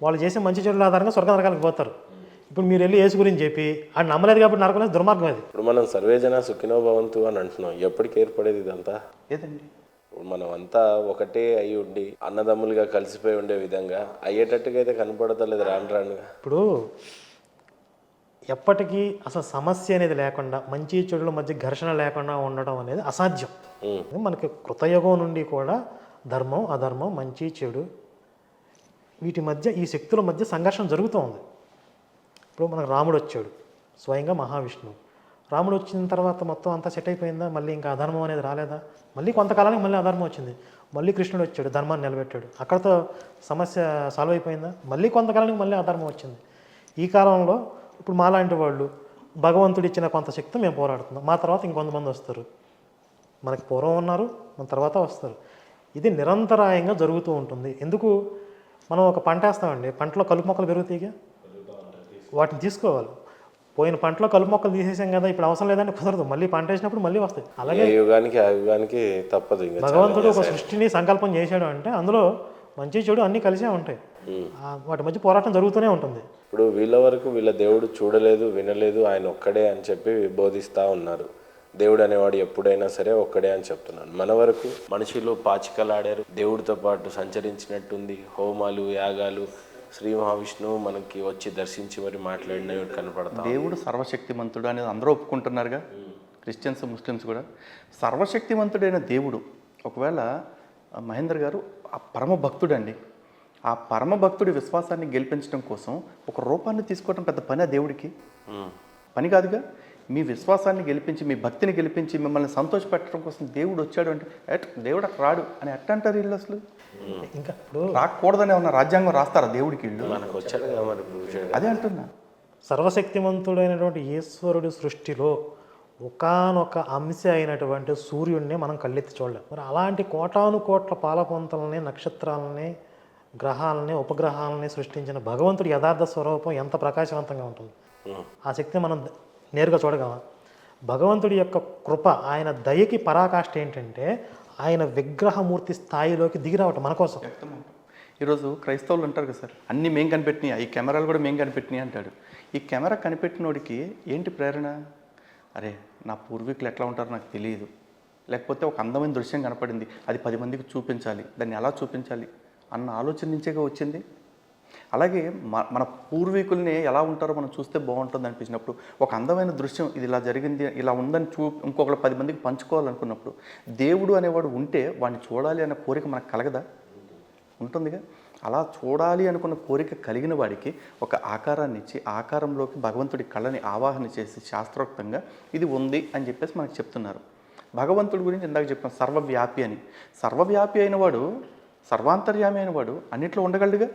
వాళ్ళు చేసే మంచి చెడుల ఆధారంగా స్వర్గ నరకాలకు పోతారు. ఇప్పుడు మీరు వెళ్ళి యేసు గురించి చెప్పి అది నమ్మలేదు కాబట్టి నరకం అనేది దుర్మార్గం. అది ఇప్పుడు మనం సర్వేజన సుఖినో భవంతు అని అంటున్నాం, ఎప్పటికి ఏర్పడేది ఇదంతా? ఏదండి, మనం అంతా ఒకటే అయి ఉండి అన్నదమ్ములుగా కలిసిపోయి ఉండే విధంగా అయ్యేటట్టుగా అయితే కనపడతలేదు రానుగా. ఇప్పుడు ఎప్పటికీ అసలు సమస్య అనేది లేకుండా, మంచి చెడుల మధ్య ఘర్షణ లేకుండా ఉండడం అనేది అసాధ్యం. మనకి కృతయుగం నుండి కూడా ధర్మం అధర్మం, మంచి చెడు, వీటి మధ్య, ఈ శక్తుల మధ్య సంఘర్షణ జరుగుతూ ఉంది. ఇప్పుడు మనకు రాముడు వచ్చాడు, స్వయంగా మహావిష్ణువు. రాముడు వచ్చిన తర్వాత మొత్తం అంతా సెట్ అయిపోయిందా? మళ్ళీ ఇంకా అధర్మం అనేది రాలేదా? మళ్ళీ కొంతకాలానికి మళ్ళీ అధర్మం వచ్చింది. మళ్ళీ కృష్ణుడు వచ్చాడు, ధర్మాన్ని నిలబెట్టాడు, అక్కడతో సమస్య సాల్వ్ అయిపోయిందా? మళ్ళీ కొంతకాలానికి మళ్ళీ అధర్మం వచ్చింది. ఈ కాలంలో ఇప్పుడు మాలాంటి వాళ్ళు భగవంతుడు ఇచ్చిన కొంత శక్తి మేము పోరాడుతున్నాం, మా తర్వాత ఇంకొంతమంది వస్తారు. మనకి పూర్వం ఉన్నారు, మన తర్వాత వస్తారు. ఇది నిరంతరాయంగా జరుగుతూ ఉంటుంది. ఎందుకు, మనం ఒక పంట వేస్తామండి, పంటలో కలుపు మొక్కలు పెరుగుతాయిగా, వాటిని తీసుకోవాలి. పోయిన పంటలో కలుపు మొక్కలు తీసేసాం కదా, ఇప్పుడు అవసరం లేదని కుదరదు, మళ్ళీ పంట వేసినప్పుడు మళ్ళీ వస్తాయి. అలాగే యుగానికి తప్పదు. భగవంతుడు ఒక సృష్టిని సంకల్పం చేశాడు అంటే అందులో మంచి చెడు అన్నీ కలిసే ఉంటాయి, వాటి మధ్య పోరాటం జరుగుతూనే ఉంటుంది. ఇప్పుడు వీళ్ళ వరకు వీళ్ళ దేవుడు చూడలేదు వినలేదు, ఆయన ఒక్కడే అని చెప్పి బోధిస్తూ ఉన్నారు. దేవుడు అనేవాడు ఎప్పుడైనా సరే ఒక్కడే అని చెప్తున్నాను. మన వరకు మనుషులు పాచికలాడారు, దేవుడితో పాటు సంచరించినట్టుంది. హోమాలు యాగాలు, శ్రీ మహావిష్ణువు మనకి వచ్చి దర్శించి మరి మాట్లాడినవి కనపడతాం. దేవుడు సర్వశక్తిమంతుడు అనేది అందరూ ఒప్పుకుంటున్నారుగా, క్రిస్టియన్స్ ముస్లిమ్స్ కూడా. సర్వశక్తిమంతుడైన దేవుడు, ఒకవేళ మహేందర్ గారు ఆ పరమ భక్తుడండి, ఆ పరమ భక్తుడి విశ్వాసాన్ని గెలిపించడం కోసం ఒక రూపాన్ని తీసుకోవడం పెద్ద పని ఆ దేవుడికి పని కాదుగా. మీ విశ్వాసాన్ని గెలిపించి మీ భక్తిని గెలిపించి మిమ్మల్ని సంతోషపెట్టడం కోసం దేవుడు వచ్చాడు అంటే దేవుడు అక్కడ రాడు అని ఎట్ట అంటారు వీళ్ళు అసలు? ఇంకా ఇప్పుడు రాకూడదని ఏమన్నా రాజ్యాంగం రాస్తారా దేవుడికి వీళ్ళు? మనకు వచ్చాడు కదా మరి అదే అంటున్నా. సర్వశక్తిమంతుడైనటువంటి ఈశ్వరుడి సృష్టిలో ఒకానొక అంశ అయినటువంటి సూర్యుడిని మనం కళ్ళెత్తి చూడలేం. మరి అలాంటి కోటాను కోట్ల పాలపొంతలని, నక్షత్రాలని, గ్రహాలని, ఉపగ్రహాలని సృష్టించిన భగవంతుడి యథార్థ స్వరూపం ఎంత ప్రకాశవంతంగా ఉంటుంది. ఆ శక్తిని మనం నేరుగా చూడగలమా? భగవంతుడి యొక్క కృప, ఆయన దయకి పరాకాష్ఠ ఏంటంటే ఆయన విగ్రహమూర్తి స్థాయిలోకి దిగి రావటం మన కోసం. ఈరోజు క్రైస్తవులు అంటారు కదా సార్, అన్నీ మేము కనిపెట్టినాయి, ఈ కెమెరాలు కూడా మేము కనిపెట్టినాయి అంటాడు. ఈ కెమెరా కనిపెట్టినోడికి ఏంటి ప్రేరణ? అరే నా పూర్వీకులు ఎట్లా ఉంటారో నాకు తెలియదు, లేకపోతే ఒక అందమైన దృశ్యం కనపడింది, అది 10 మందికి చూపించాలి, దాన్ని ఎలా చూపించాలి అన్న ఆలోచన నుంచేగా వచ్చింది. అలాగే మన పూర్వీకుల్ని ఎలా ఉంటారో మనం చూస్తే బాగుంటుంది అనిపించినప్పుడు, ఒక అందమైన దృశ్యం ఇది ఇలా జరిగింది, ఇలా ఉందని ఇంకొకరు 10 మందికి పంచుకోవాలనుకున్నప్పుడు, దేవుడు అనేవాడు ఉంటే వాడిని చూడాలి అనే కోరిక మనకు కలగదా? ఉంటుందిగా. అలా చూడాలి అనుకున్న కోరిక కలిగిన వాడికి ఒక ఆకారాన్ని ఇచ్చి ఆకారంలోకి భగవంతుడి కళని ఆవాహన చేసి శాస్త్రోక్తంగా ఇది ఉంది అని చెప్పేసి మనకు చెప్తున్నారు. భగవంతుడి గురించి ఇందాక చెప్పాం సర్వవ్యాపి అని. సర్వవ్యాపి అయిన వాడు, సర్వాంతర్యామి అయిన వాడు అన్నిట్లో ఉండగలడుగా.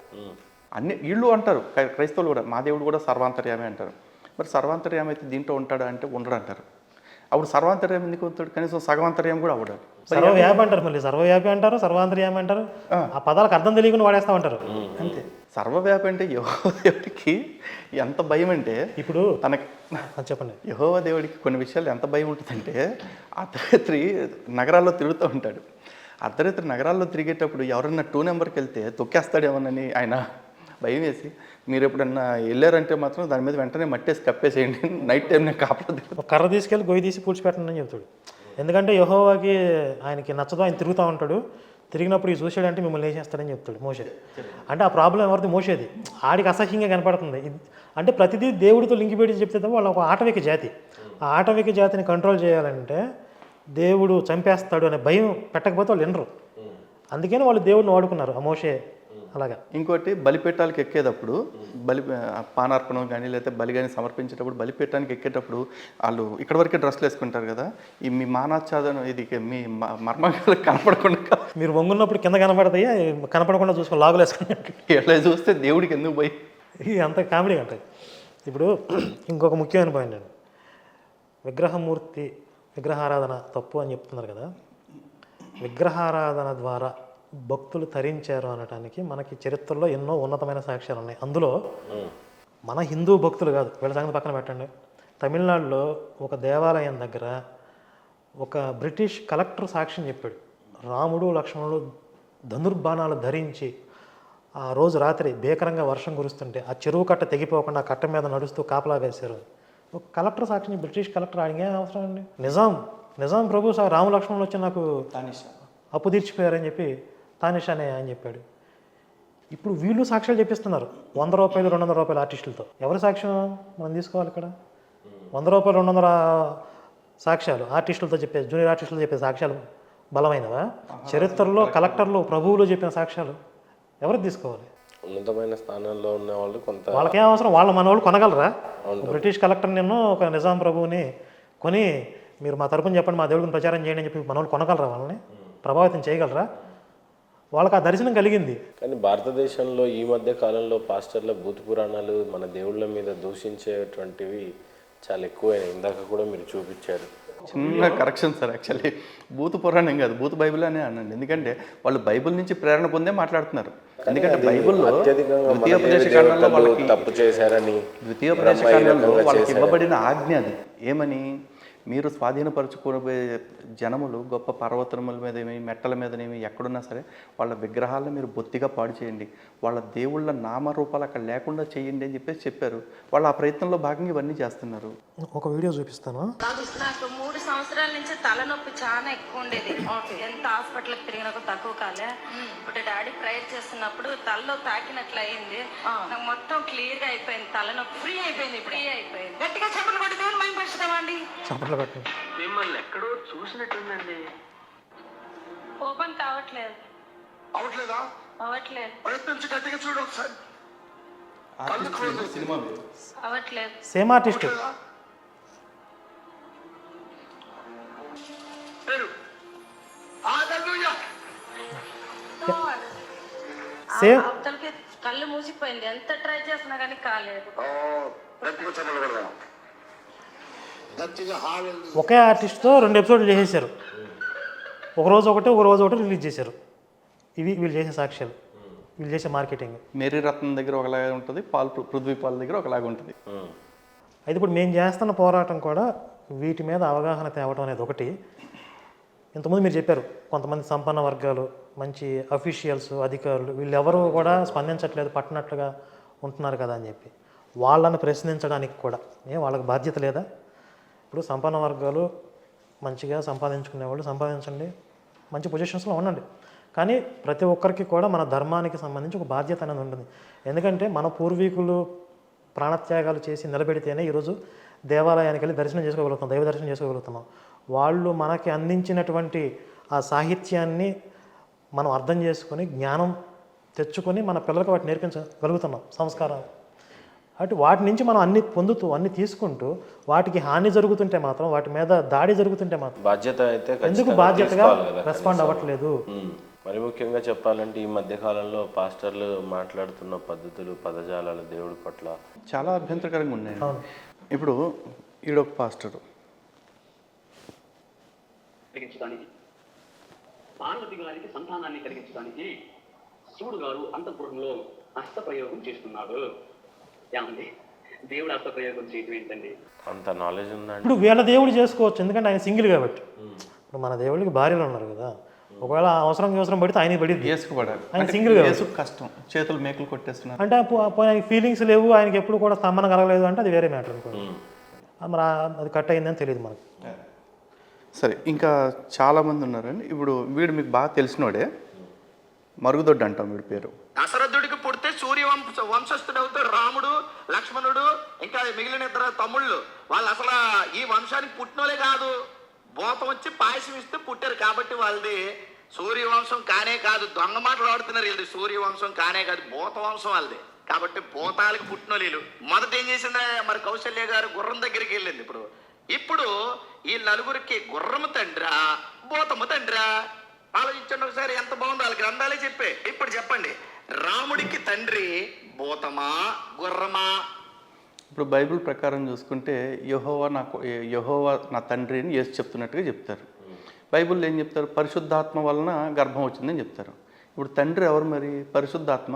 వీళ్ళు అంటారు క్రైస్తవులు కూడా, మా దేవుడు కూడా సర్వాంతర్యామి అంటారు. మరి సర్వాంతర్యామి అయితే దీంట్లో ఉంటాడా అంటే ఉండడు అంటారు. అప్పుడు సర్వాంతర్యామి ఎందుకు అవుతాడు? కనీసం సగవంతర్యామి కూడా అవడాడు. సర్వవ్యాపి అంటారు, మళ్ళీ సర్వవ్యాపి అంటారు, సర్వాంతర్యామి అంటారు. ఆ పదాలకు అర్థం తెలియకుండా వాడేస్తా ఉంటారు. అంతే. సర్వవ్యాపి అంటే యెహోవా దేవుడికి ఎంత భయం అంటే, ఇప్పుడు తనకి చెప్పండి, యెహోవా దేవుడికి కొన్ని విషయాలు ఎంత భయం ఉంటుందంటే, అర్ధరాత్రి నగరాల్లో తిరుగుతూ ఉంటాడు. అర్ధరాత్రి నగరాల్లో తిరిగేటప్పుడు ఎవరన్నా 2 నెంబర్కి వెళ్తే తొక్కేస్తాడేమోనని ఆయన భయం వేసి, మీరు ఎప్పుడన్నా వెళ్ళారంటే మాత్రం దాని మీద వెంటనే మట్టేసి కప్పేసేయండి, నైట్ టైం నేను కాపలా. ఒక కర్ర తీసుకెళ్ళి గొయ్యి తీసి పూడ్చిపెట్టండి అని చెప్తాడు. ఎందుకంటే యెహోవాకి ఆయనకి నచ్చదో, ఆయన తిరుగుతూ ఉంటాడు. తిరిగినప్పుడు ఈ చూసాడంటే మిమ్మల్ని వేసేస్తాడని చెప్తాడు మోషే. అంటే ఆ ప్రాబ్లం ఎవరిది? మోషేది. ఆడికి అసహ్యంగా కనపడుతుంది. అంటే ప్రతిదీ దేవుడితో లింక్ పెట్టి చెప్తే వాళ్ళు ఒక ఆటవిక జాతి. ఆ ఆటవిక జాతిని కంట్రోల్ చేయాలంటే దేవుడు చంపేస్తాడు అనే భయం పెట్టకపోతే వాళ్ళు వినరు. అందుకని వాళ్ళు దేవుడిని వాడుకున్నారు ఆ మోషే. అలాగా ఇంకోటి బలిపీఠాలకు ఎక్కేటప్పుడు పానార్పణం కానీ లేకపోతే బలి కానీ సమర్పించేటప్పుడు బలిపీఠానికి ఎక్కేటప్పుడు వాళ్ళు ఇక్కడ వరకే డ్రెస్సులు వేసుకుంటారు కదా. ఈ మీ మానాచ్ఛాదనం ఇది మీ మర్మగాలు కనపడకుండా, మీరు వంగున్నప్పుడు కింద కనపడతాయి, కనపడకుండా చూసుకొని లాగులు వేసుకుంటారు. ఎట్లా చూస్తే దేవుడికి ఎందుకు పోయి ఇది అంత కామెడీ ఉంటుంది. ఇప్పుడు ఇంకొక ముఖ్యమైన పాయింట్ అండి, విగ్రహారాధన తప్పు అని చెప్తున్నారు కదా. విగ్రహారాధన ద్వారా భక్తులు తరించారు అనటానికి మనకి చరిత్రలో ఎన్నో ఉన్నతమైన సాక్ష్యాలు ఉన్నాయి. అందులో మన హిందూ భక్తులు కాదు, వీళ్ళ సంగతి పక్కన పెట్టండి. తమిళనాడులో ఒక దేవాలయం దగ్గర ఒక బ్రిటిష్ కలెక్టర్ సాక్ష్యం చెప్పాడు. రాముడు లక్ష్మణుడు ధనుర్బాణాలు ధరించి ఆ రోజు రాత్రి భీకరంగా వర్షం కురుస్తుంటే ఆ చెరువు కట్ట తెగిపోకుండా ఆ కట్ట మీద నడుస్తూ కాపలా వేశారు. ఒక కలెక్టర్ సాక్షి, బ్రిటిష్ కలెక్టర్ అడిగే అవసరం అండి. నిజాం ప్రభు రాము లక్ష్మణులు వచ్చి నాకు అప్పు తీర్చిపోయారని చెప్పి తానిష్ అనే అని చెప్పాడు. ఇప్పుడు వీళ్ళు సాక్ష్యాలు చెప్పిస్తున్నారు 100 రూపాయలు 200 రూపాయల ఆర్టిస్టులతో. ఎవరి సాక్ష్యం మనం తీసుకోవాలి ఇక్కడ? 100 రూపాయలు 200 సాక్ష్యాలు ఆర్టిస్టులతో చెప్పే, జూనియర్ ఆర్టిస్టులతో చెప్పే సాక్ష్యాలు బలమైనవా? చరిత్రలో కలెక్టర్లు ప్రభువులు చెప్పిన సాక్ష్యాలు ఎవరికి తీసుకోవాలి? ఉన్నతమైన స్థానంలో ఉన్న వాళ్ళు కొంత వాళ్ళకేం అవసరం? మన వాళ్ళు కొనగలరా? బ్రిటిష్ కలెక్టర్ నిన్ను ఒక నిజాం ప్రభువుని కొని మీరు మా తరపున చెప్పండి, మా దేవుడిని ప్రచారం చేయండి అని చెప్పి మన వాళ్ళు కొనగలరా? వాళ్ళని ప్రభావితం చేయగలరా? వాళ్ళకి ఆ దర్శనం కలిగింది. కానీ భారతదేశంలో ఈ మధ్య కాలంలో పాస్టర్ల భూత పురాణాలు మన దేవుళ్ళ మీద దూషించేటువంటివి చాలా ఎక్కువైనాయి. ఇందాక కూడా మీరు చూపించారు. చిన్న కరెక్షన్ సార్, యాక్చువల్లీ భూత పురాణం కాదు, భూత బైబిల్ అనే అనండి. ఎందుకంటే వాళ్ళు బైబిల్ నుంచి ప్రేరణ పొందే మాట్లాడుతున్నారు. ఎందుకంటే బైబిల్లో ద్వితీయోపదేశకాండంలో వాళ్ళకి తప్పు చేశారని, ద్వితీయోపదేశకాండంలో వాళ్ళకి ఇవ్వబడిన ఆజ్ఞ అది. ఏమని? మీరు స్వాధీనపరచుకోబోయే జనములు గొప్ప పర్వతముల మీదేమి మెట్టల మీదనేమి ఎక్కడున్నా సరే వాళ్ళ విగ్రహాలను మీరు బొత్తిగా పాడు చేయండి, వాళ్ళ దేవుళ్ళ నామరూపాలు అక్కడ లేకుండా చేయండి అని చెప్పేసి చెప్పారు. వాళ్ళు ఆ ప్రయత్నంలో భాగంగా ఇవన్నీ చేస్తున్నారు. ఒక వీడియో చూపిస్తాను. నాకు 3 సంవత్సరాల నుంచి తలనొప్పి చాలా ఎక్కువ ఉండేది. ఎంత హాస్పిటల్కి తిరిగినా తక్కువ కాలే. ఇప్పుడు డాడీ ప్రేయర్ చేస్తున్నప్పుడు తలలో తాకినట్లు అయింది. నాకు మొత్తం క్లియర్ గా అయిపోయింది, తలనొప్పి ఫ్రీ అయిపోయింది. గట్టిగా చెప్పలు కొట్టి దేవుని మేము పరుస్తామండి. చప్పట్లు కట్టండి. మిమ్మల్ని ఎక్కడో చూసినట్టుందండి. ఓపెన్ కావట్లేదు. అవట్లేదా? అవట్లేదు ప్రయత్నించి గట్టిగా చూడు ఒకసారి. సినిమా వేరు. అవట్లేదు. Same artist. పేరు హల్లెలూయా. సేమ్ అవతలకి కళ్ళు మూసిపోయింది, ఎంత ట్రై చేసినా కానీ కాలేదు. గట్టిగా చదవాలి కదా, గట్టిగా హల్లెలూయా. ఒకే ఆర్టిస్ట్తో 2 ఎపిసోడ్లు చేసేసారు. ఒక రోజు ఒకటి రిలీజ్ చేశారు. ఇవి వీళ్ళు చేసే సాక్ష్యాలు, వీళ్ళు చేసే మార్కెటింగ్. మేరీ రత్నం దగ్గర ఒకలాగా ఉంటుంది, పృథ్వీ పాల్ దగ్గర ఒకలాగా ఉంటుంది. అయితే ఇప్పుడు మేము చేస్తున్న పోరాటం కూడా వీటి మీద అవగాహన తేవడం అనేది ఒకటి. ఇంతకుముందు మీరు చెప్పారు కొంతమంది సంపన్న వర్గాలు, మంచి అఫీషియల్స్, అధికారులు వీళ్ళెవరూ కూడా స్పందించట్లేదు, పట్టనట్లుగా ఉంటున్నారు కదా అని చెప్పి వాళ్ళని ప్రశ్నించడానికి కూడా వాళ్ళకి బాధ్యత లేదా? ఇప్పుడు సంపన్న వర్గాలు మంచిగా సంపాదించుకునే వాళ్ళు సంపాదించండి, మంచి పొజిషన్స్లో ఉండండి, కానీ ప్రతి ఒక్కరికి కూడా మన ధర్మానికి సంబంధించి ఒక బాధ్యత అనేది ఉంటుంది. ఎందుకంటే మన పూర్వీకులు ప్రాణత్యాగాలు చేసి నిలబెడితేనే ఈరోజు దేవాలయానికి వెళ్ళి దర్శనం చేసుకోగలుగుతాం, దైవ దర్శనం చేసుకోగలుగుతున్నాం. వాళ్ళు మనకి అందించినటువంటి ఆ సాహిత్యాన్ని మనం అర్థం చేసుకొని జ్ఞానం తెచ్చుకొని మన పిల్లలకు వాటిని నేర్పించగలుగుతున్నాం, సంస్కారాలు. అటు వాటి నుంచి మనం అన్ని పొందుతూ అన్ని తీసుకుంటూ వాటికి హాని జరుగుతుంటే మాత్రం, వాటి మీద దాడి జరుగుతుంటే మాత్రం బాధ్యత అయితే ఎందుకు బాధ్యతగా రెస్పాండ్ అవ్వట్లేదు? మరి ముఖ్యంగా చెప్పాలంటే ఈ మధ్య కాలంలో పాస్టర్లు మాట్లాడుతున్న పద్ధతులు, పదజాలాలు దేవుడి పట్ల చాలా అభ్యంతరకరంగా ఉన్నాయి. ఇప్పుడు ఈడొక పాస్టర్ కలిగించడానికి, పార్వతి గారికి సంతానాన్ని కలిగించడానికి శివుడు గారు అంతఃపురంలో హస్తప్రయోగం చేస్తున్నాడు. ఏమండి, దేవుడు హస్తప్రయోగం చేయటం ఏంటండి? అంత నాలెడ్జ్ ఉందండి. ఇప్పుడు వీళ్ళ దేవుడు చేసుకోవచ్చు, ఎందుకంటే ఆయన సింగిల్ కాబట్టి. ఇప్పుడు మన దేవుడికి భార్యలు ఉన్నారు కదా, ఒకవేళ అవసరం పడితే ఆయన పడింది, ఏసుకు పడాలి. ఆయన సింగిల్ గా ఏసుకు కష్టం, చేతులు మేకులు కొట్టేస్తున్నారు అంటే ఆయనకి ఫీలింగ్స్ లేవు, ఆయనకి ఎప్పుడు కూడా స్తంభన కలగలేదు అంటే అది వేరే మ్యాటర్ అనుకోండి. మరి అది కట్ అయిందని తెలియదు మనకు. సరే, ఇంకా చాలామంది ఉన్నారండి. ఇప్పుడు వీడు మీకు బాగా తెలిసినోడే, మరుగుదొడ్డి అంటాం వీడి పేరు. దశరథుడికి పుడితే వంశస్థుడు అవుతాడు రాముడు, లక్ష్మణుడు, ఇంకా మిగిలిన 2 తమ్ముళ్ళు. వాళ్ళు అసలు ఈ వంశానికి పుట్టినోలే కాదు, భూతం వచ్చి పాయసం ఇస్తే పుట్టారు. కాబట్టి వాళ్ళది సూర్యవంశం కానే కాదు. దొంగ మాటలు ఆడుతున్నారు వీళ్ళది. సూర్యవంశం కానే కాదు, భూత వంశం వాళ్ళది. కాబట్టి భూతాలకు పుట్టినోళ్ళు వీళ్ళు. మొదట ఏం చేసిందా మరి కౌశల్య గారు గుర్రం దగ్గరికి వెళ్ళింది. ఇప్పుడు ఈ నలుగురికి గుర్రము తండ్రా, భూతము తండ్రా? ఆలోచించండి ఒకసారి, ఎంత బాగుందో. వాళ్ళ గ్రంథాలే చెప్పే. ఇప్పుడు చెప్పండి, రాముడికి తండ్రి భూతమా, గుర్రమా? ఇప్పుడు బైబిల్ ప్రకారం చూసుకుంటే యెహోవా నా తండ్రి అని యేసు చెప్తున్నట్టుగా చెప్తారు. బైబిల్లో ఏం చెప్తారు? పరిశుద్ధాత్మ వలన గర్భం వచ్చిందని చెప్తారు. ఇప్పుడు తండ్రి ఎవరు మరి? పరిశుద్ధాత్మ,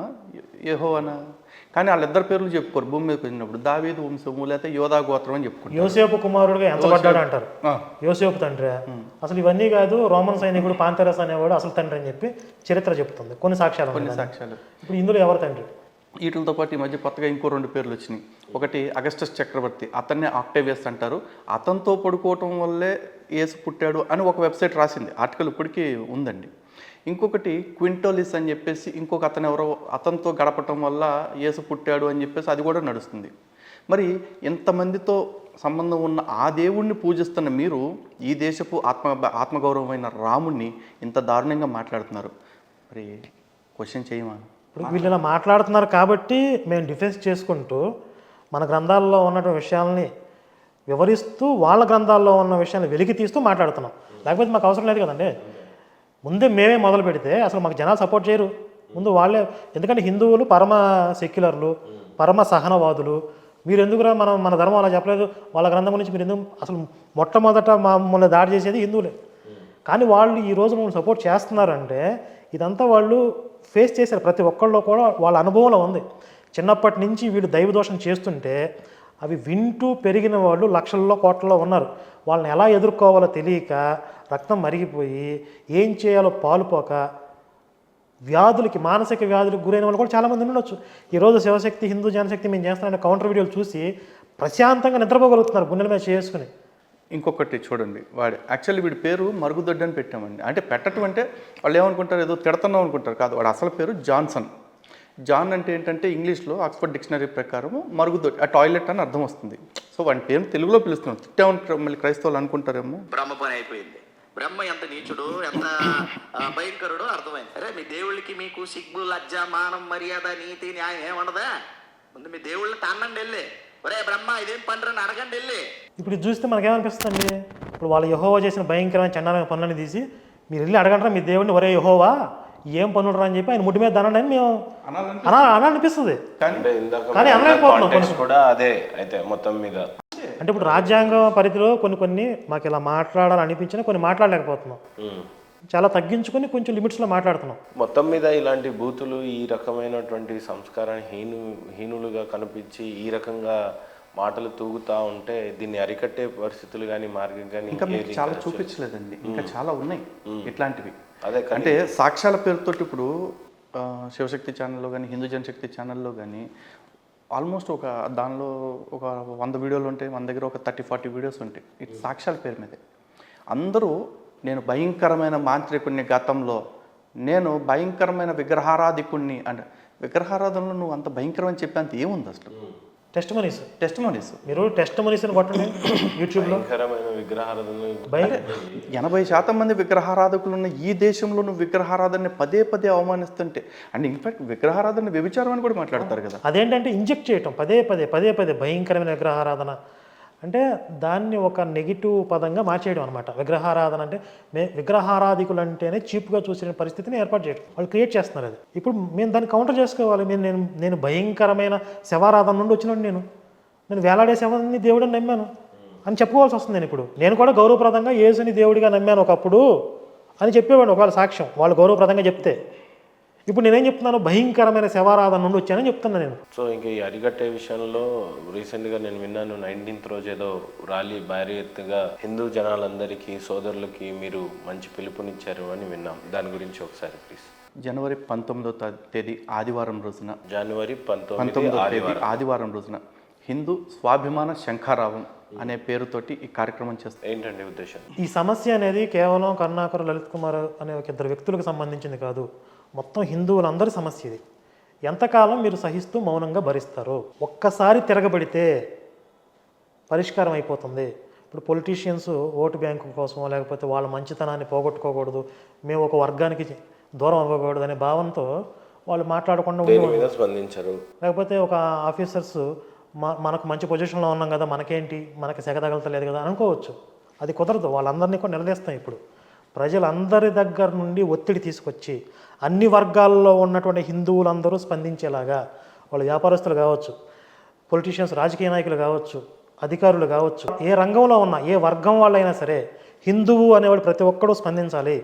యెహోవానా? కానీ వాళ్ళిద్దరు పేర్లు చెప్పుకోరు. భూమి మీదకి వచ్చినప్పుడు దావీదు వంశము లేకపోతే యోధా గోత్రం అని చెప్పుకుంటారు. యోసేపు కుమారుడుగా ఎంచబడ్డాడు అంటారు. యోసేపు తండ్రి అసలు ఇవన్నీ కాదు, రోమన్ సైనికుడు పాంథెరస్ అనేవాడు అసలు తండ్రి అని చెప్పి చరిత్ర చెప్తుంది. కొన్ని సాక్ష్యాలు. ఇప్పుడు ఇందులో ఎవరు తండ్రి? వీటితో పాటు ఈ మధ్య కొత్తగా ఇంకో 2 పేర్లు వచ్చినాయి. ఒకటి అగస్టస్ చక్రవర్తి, అతన్నే ఆక్టేవియస్ అంటారు. అతనితో పడుకోవటం వల్లే యేసు పుట్టాడు అని ఒక వెబ్సైట్ రాసింది, ఆర్టికల్ ఇప్పటికీ ఉందండి. ఇంకొకటి క్వింటోలిస్ అని చెప్పేసి ఇంకొక అతను ఎవరో అతనితో గడపటం వల్ల యేసు పుట్టాడు అని చెప్పేసి అది కూడా నడుస్తుంది. మరి ఎంతమందితో సంబంధం ఉన్న ఆ దేవుణ్ణి పూజిస్తున్న మీరు ఈ దేశపు ఆత్మగౌరవమైన రాముణ్ణి ఇంత దారుణంగా మాట్లాడుతున్నారు. మరి క్వశ్చన్ చేయమా? ఇప్పుడు వీళ్ళు ఇలా మాట్లాడుతున్నారు కాబట్టి మేము డిఫెన్స్ చేసుకుంటూ మన గ్రంథాల్లో ఉన్నటువంటి విషయాల్ని వివరిస్తూ వాళ్ళ గ్రంథాల్లో ఉన్న విషయాన్ని వెలికి తీస్తూ మాట్లాడుతున్నాం. లేకపోతే మాకు అవసరం లేదు కదండి. ముందే మేమే మొదలు పెడితే అసలు మాకు జనాలు సపోర్ట్ చేయరు. ముందు వాళ్ళే, ఎందుకంటే హిందువులు పరమ సెక్యులర్లు, పరమ సహనవాదులు. మీరు ఎందుకురా మన ధర్మం అలా చెప్పలేదు, వాళ్ళ గ్రంథం గురించి మీరు ఎందుకు? అసలు మొట్టమొదట మమ్మల్ని దాడి చేసేది హిందువులే. కానీ వాళ్ళు ఈరోజు మమ్మల్ని సపోర్ట్ చేస్తున్నారంటే ఇదంతా వాళ్ళు ఫేస్ చేశారు. ప్రతి ఒక్కళ్ళు కూడా వాళ్ళ అనుభవంలో ఉంది. చిన్నప్పటి నుంచి వీళ్ళు దైవదోషం చేస్తుంటే అవి వింటూ పెరిగిన వాళ్ళు లక్షల్లో కోట్లలో ఉన్నారు. వాళ్ళని ఎలా ఎదుర్కోవాలో తెలియక రక్తం మరిగిపోయి ఏం చేయాలో పాలుపోక వ్యాధులకి, మానసిక వ్యాధులకు గురైన వాళ్ళు కూడా చాలామంది ఉండొచ్చు. ఈరోజు శివశక్తి, హిందూ జనశక్తి మేము చేస్తున్నాం కౌంటర్ వీడియోలు చూసి ప్రశాంతంగా నిద్రపోగలుగుతున్నారు గుండెల మీద చేసుకుని. ఇంకొకటి చూడండి, యాక్చువల్లీ వీడి పేరు మరుగుదొడ్డి అని పెట్టామండి. అంటే పెట్టడం అంటే వాళ్ళు ఏమనుకుంటారు, ఏదో తిడుతున్నాం అనుకుంటారు. కాదు, వాడు అసలు పేరు జాన్సన్. జాన్ అంటే ఏంటంటే ఇంగ్లీష్లో ఆక్స్ఫర్డ్ డిక్షనరీ ప్రకారం మరుగుదొడ్డి, ఆ టాయిలెట్ అని అర్థం వస్తుంది. సో వాడి పేరు తెలుగులో పిలుస్తున్నాం. తిట్టామని మళ్ళీ క్రైస్తవులు అనుకుంటారేమో. బ్రహ్మ పని అయిపోయింది. బ్రహ్మ ఎంత నీచుడు, ఎంత భయంకరుడో అర్థమైంది. అరే మీ దేవుళ్ళకి మీకు సిగ్గు, లజ్జ, మానం, మర్యాద, నీతి, న్యాయం ఏముండదా? ముందు మీ దేవుళ్ళని తన్నండి వెళ్ళి, ఒరే బ్రహ్మ ఇదేం పండ్రని అడగండి వెళ్ళి. ఇప్పుడు ఇది చూస్తే మనకేమనిపిస్తుంది? ఇప్పుడు వాళ్ళు యెహోవా చేసిన భయంకరమైన చండాలమైన పనులని తీసి మీరు వెళ్ళి అడగంటారా మీ దేవుడిని, ఒరే యెహోవా ఏం పనులు అని చెప్పి ఆయన ముడి మీద దండండి అని మేము అనిపిస్తుంది. అంటే ఇందాక కానీ అనలేకపోతున్నాం context కూడా అదే అయితే మొత్తం మీద. అంటే ఇప్పుడు రాజ్యాంగ పరిధిలో కొన్ని మాకు ఇలా మాట్లాడాలని అనిపించినా కొన్ని మాట్లాడలేకపోతున్నాం. చాలా తగ్గించుకొని కొంచెం లిమిట్స్లో మాట్లాడుతున్నాం. మొత్తం మీద ఇలాంటి బూతులు ఈ రకమైనటువంటి సంస్కారాన్ని హీనులుగా కనిపించి ఈ రకంగా మాటలు తూగుతా ఉంటే దీన్ని అరికట్టే పరిస్థితులు కానీ మార్గం కానీ ఇంకా మీకు చాలా చూపించలేదండి, ఇంకా చాలా ఉన్నాయి ఇట్లాంటివి. అదే అంటే సాక్ష్యాల పేరుతోటి ఇప్పుడు శివశక్తి ఛానల్లో కానీ హిందూ జనశక్తి ఛానల్లో కానీ ఆల్మోస్ట్ దానిలో ఒక 100 వీడియోలు ఉంటాయి, మన దగ్గర ఒక 30-40 వీడియోస్ ఉంటాయి. ఇటు సాక్ష్యాల పేరు మీదే అందరూ నేను భయంకరమైన మాంత్రికుడిని, గతంలో నేను భయంకరమైన విగ్రహారాధికుడిని అంటే విగ్రహారాధనలో నువ్వు అంత భయంకరమని చెప్పేంత ఏముంది అసలు? టెస్టిమోనీస్ మీరు టెస్టిమోనీస్ అని కొట్టండి యూట్యూబ్లో. 80% మంది విగ్రహారాధకులు ఉన్న ఈ దేశంలో నువ్వు విగ్రహారాధనని పదే అవమానిస్తుంటే, అండ్ ఇన్ఫాక్ట్ విగ్రహారాధన వ్యభిచారం అని కూడా మాట్లాడతారు కదా. అదేంటంటే ఇంజెక్ట్ చేయటం పదే భయంకరమైన విగ్రహారాధన అంటే దాన్ని ఒక నెగిటివ్ పదంగా మార్చేయడం అనమాట. విగ్రహారాధన అంటే విగ్రహారాధికులు అంటేనే చీప్గా చూసిన పరిస్థితిని ఏర్పాటు చేయడం వాళ్ళు క్రియేట్ చేస్తున్నారు. అది ఇప్పుడు మేము దాన్ని కౌంటర్ చేసుకోవాలి. నేను భయంకరమైన శవారాధన నుండి వచ్చినాడు, నేను వేలాడే శవాన్ని దేవుడిని నమ్మాను అని చెప్పుకోవాల్సి వస్తుంది. నేను కూడా గౌరవప్రదంగా యేసుని దేవుడిగా నమ్మాను ఒకప్పుడు అని చెప్పేవాడు ఒకవేళ సాక్ష్యం వాళ్ళు గౌరవప్రదంగా చెప్తే. ఇప్పుడు నేనేం చెప్తున్నాను, భయంకరమైన శవారాధన నుండి వచ్చానని చెప్తున్నాను నేను. సో ఇంకా ఈ అరికట్టే విషయంలో రీసెంట్గా నేను విన్నాను, 19th రోజు ఏదో ర్యాలీ భారీ ఎత్తుగా హిందూ జనాలందరికీ సోదరులకి మీరు మంచి పిలుపునిచ్చారు అని విన్నాం. దాని గురించి ఒకసారి ప్లీజ్. జనవరి 19వ తేదీ ఆదివారం రోజున, జనవరి 19 ఆదివారం రోజున హిందూ స్వాభిమాన శంఖారావం అనే పేరుతోటి ఈ కార్యక్రమం చేస్తారు. ఏంటండి ఉద్దేశం? ఈ సమస్య అనేది కేవలం కరుణాకర్, లలిత్ కుమార్ అనే ఒక 2 వ్యక్తులకు సంబంధించింది కాదు, మొత్తం హిందువులందరి సమస్య ఇది. ఎంతకాలం మీరు సహిస్తూ మౌనంగా భరిస్తారు? ఒక్కసారి తిరగబడితే పరిష్కారం అయిపోతుంది. ఇప్పుడు పొలిటీషియన్స్ ఓటు బ్యాంకు కోసం లేకపోతే వాళ్ళ మంచితనాన్ని పోగొట్టుకోకూడదు, మేము ఒక వర్గానికి దూరం అవ్వకూడదు అనే భావంతో వాళ్ళు మాట్లాడకుండా స్పందించరు. లేకపోతే ఒక ఆఫీసర్స్ మనకు మంచి పొజిషన్లో ఉన్నాం కదా, మనకి సెగ తగలతలేదు కదా అనుకోవచ్చు. అది కుదరదు. వాళ్ళందరినీ కూడా నిలదీస్తాం. ఇప్పుడు ప్రజలందరి దగ్గర నుండి ఒత్తిడి తీసుకొచ్చి అన్ని వర్గాల్లో ఉన్నటువంటి హిందువులందరూ స్పందించేలాగా, వాళ్ళు వ్యాపారస్తులు కావచ్చు, పొలిటీషియన్స్ రాజకీయ నాయకులు కావచ్చు, అధికారులు కావచ్చు, ఏ రంగంలో ఉన్నా ఏ వర్గం వాళ్ళైనా సరే హిందువు అనేవాడు ప్రతి ఒక్కడూ స్పందించాలి.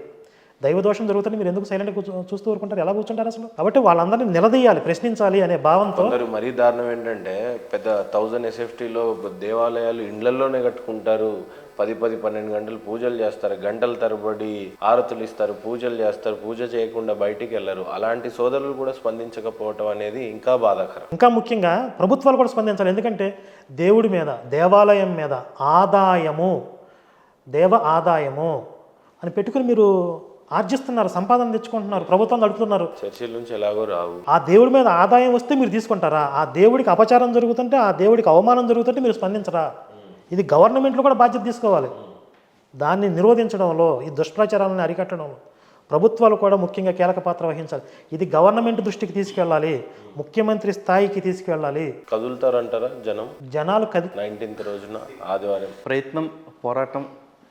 దైవదోషం జరుగుతుంది, మీరు ఎందుకు సైలెంట్గా చూస్తూ ఊరుకుంటారు? ఎలా కూర్చుంటారు అసలు? కాబట్టి వాళ్ళందరినీ నిలదీయాలి, ప్రశ్నించాలి అనే భావంతో. మరీ దారుణం ఏంటంటే పెద్ద 1000 SFTలో దేవాలయాలు ఇండ్లలోనే కట్టుకుంటారు, 10-12 గంటలు పూజలు చేస్తారు, గంటల తరబడి ఆరతులు ఇస్తారు, పూజలు చేస్తారు, పూజ చేయకుండా బయటికి వెళ్ళరు. అలాంటి సోదరులు కూడా స్పందించకపోవటం అనేది ఇంకా బాధాకరం. ఇంకా ముఖ్యంగా ప్రభుత్వాలు కూడా స్పందించాలి. ఎందుకంటే దేవుడి మీద, దేవాలయం మీద దేవ ఆదాయము అని పెట్టుకుని మీరు ఆర్జిస్తున్నారు, సంపాదన తెచ్చుకుంటున్నారు, ప్రభుత్వం నడుపుతున్నారు. చర్చిల నుంచి ఎలాగో రావు. ఆ దేవుడి మీద ఆదాయం వస్తే మీరు తీసుకుంటారా? ఆ దేవుడికి అపచారం జరుగుతుంటే, ఆ దేవుడికి అవమానం జరుగుతుంటే మీరు స్పందించరా? ఇది గవర్నమెంట్లో కూడా బాధ్యత తీసుకోవాలి. దాన్ని నిరోధించడంలో, ఈ దుష్ప్రచారాలను అరికట్టడంలో ప్రభుత్వాలు కూడా ముఖ్యంగా కీలక పాత్ర వహించాలి. ఇది గవర్నమెంట్ దృష్టికి తీసుకెళ్ళాలి, ముఖ్యమంత్రి స్థాయికి తీసుకెళ్ళాలి. కదులుతారంటారా జనాలు? 19th రోజున ఆదివారం ప్రయత్నం, పోరాటం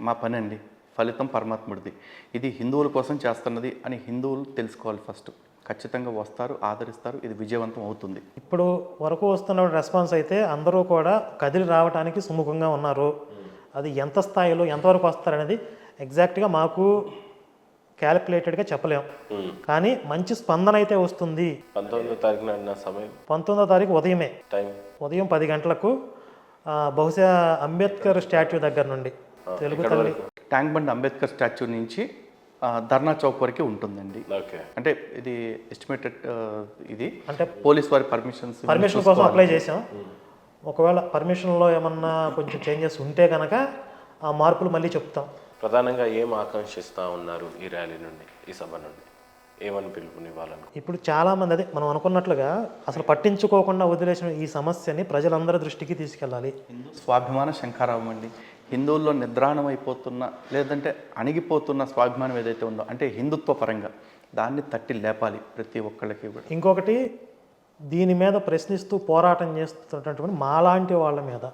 మా పని అండి, ఫలితం పరమాత్ముడిది. ఇది హిందువుల కోసం చేస్తున్నది అని హిందువులు తెలుసుకోవాలి ఫస్ట్. ఖచ్చితంగా వస్తారు, ఆదరిస్తారు, ఇది విజయవంతం అవుతుంది. ఇప్పుడు వరకు వస్తున్న రెస్పాన్స్ అయితే అందరూ కూడా కదిలి రావడానికి సుముఖంగా ఉన్నారు. అది ఎంత స్థాయిలో ఎంతవరకు వస్తారనేది ఎగ్జాక్ట్గా మాకు క్యాలిక్యులేటెడ్గా చెప్పలేం, కానీ మంచి స్పందన అయితే వస్తుంది. 19వ తారీఖున సమయం 19వ తారీఖు ఉదయమే, ఉదయం 10 గంటలకు బహుశా అంబేద్కర్ స్టాట్యూ దగ్గర నుండి, తెలుగు తల్లి ట్యాంక్ బండ్ అంబేద్కర్ స్టాచ్యూ నుంచి ధర్నా చౌక్ వరకు ఉంటుందండి. అంటే ఇది ఎస్టిమేటెడ్, ఇది అంటే పోలీస్ వారి పర్మిషన్ కోసం అప్లై చేసాం. ఒకవేళ పర్మిషన్లో ఏమన్నా కొంచెం చేంజెస్ ఉంటే కనుక ఆ మార్పులు మళ్ళీ చెప్తాం. ప్రధానంగా ఏం ఆకాంక్షిస్తూ ఉన్నారు ఈ ర్యాలీ నుండి, ఈ సభ నుండి ఏమని పిలుపునివ్వాలని? ఇప్పుడు చాలామంది అదే మనం అనుకున్నట్లుగా అసలు పట్టించుకోకుండా వదిలేసిన ఈ సమస్యని ప్రజలందరి దృష్టికి తీసుకెళ్ళాలి. స్వాభిమాన శంఖారావం అండి. హిందువుల్లో నిద్రాణం అయిపోతున్న లేదంటే అణిగిపోతున్న స్వాభిమానం ఏదైతే ఉందో అంటే హిందుత్వ పరంగా దాన్ని తట్టి లేపాలి ప్రతి ఒక్కళ్ళకి కూడా. ఇంకొకటి, దీని మీద ప్రశ్నిస్తూ పోరాటం చేస్తున్నటువంటి మాలాంటి వాళ్ళ మీద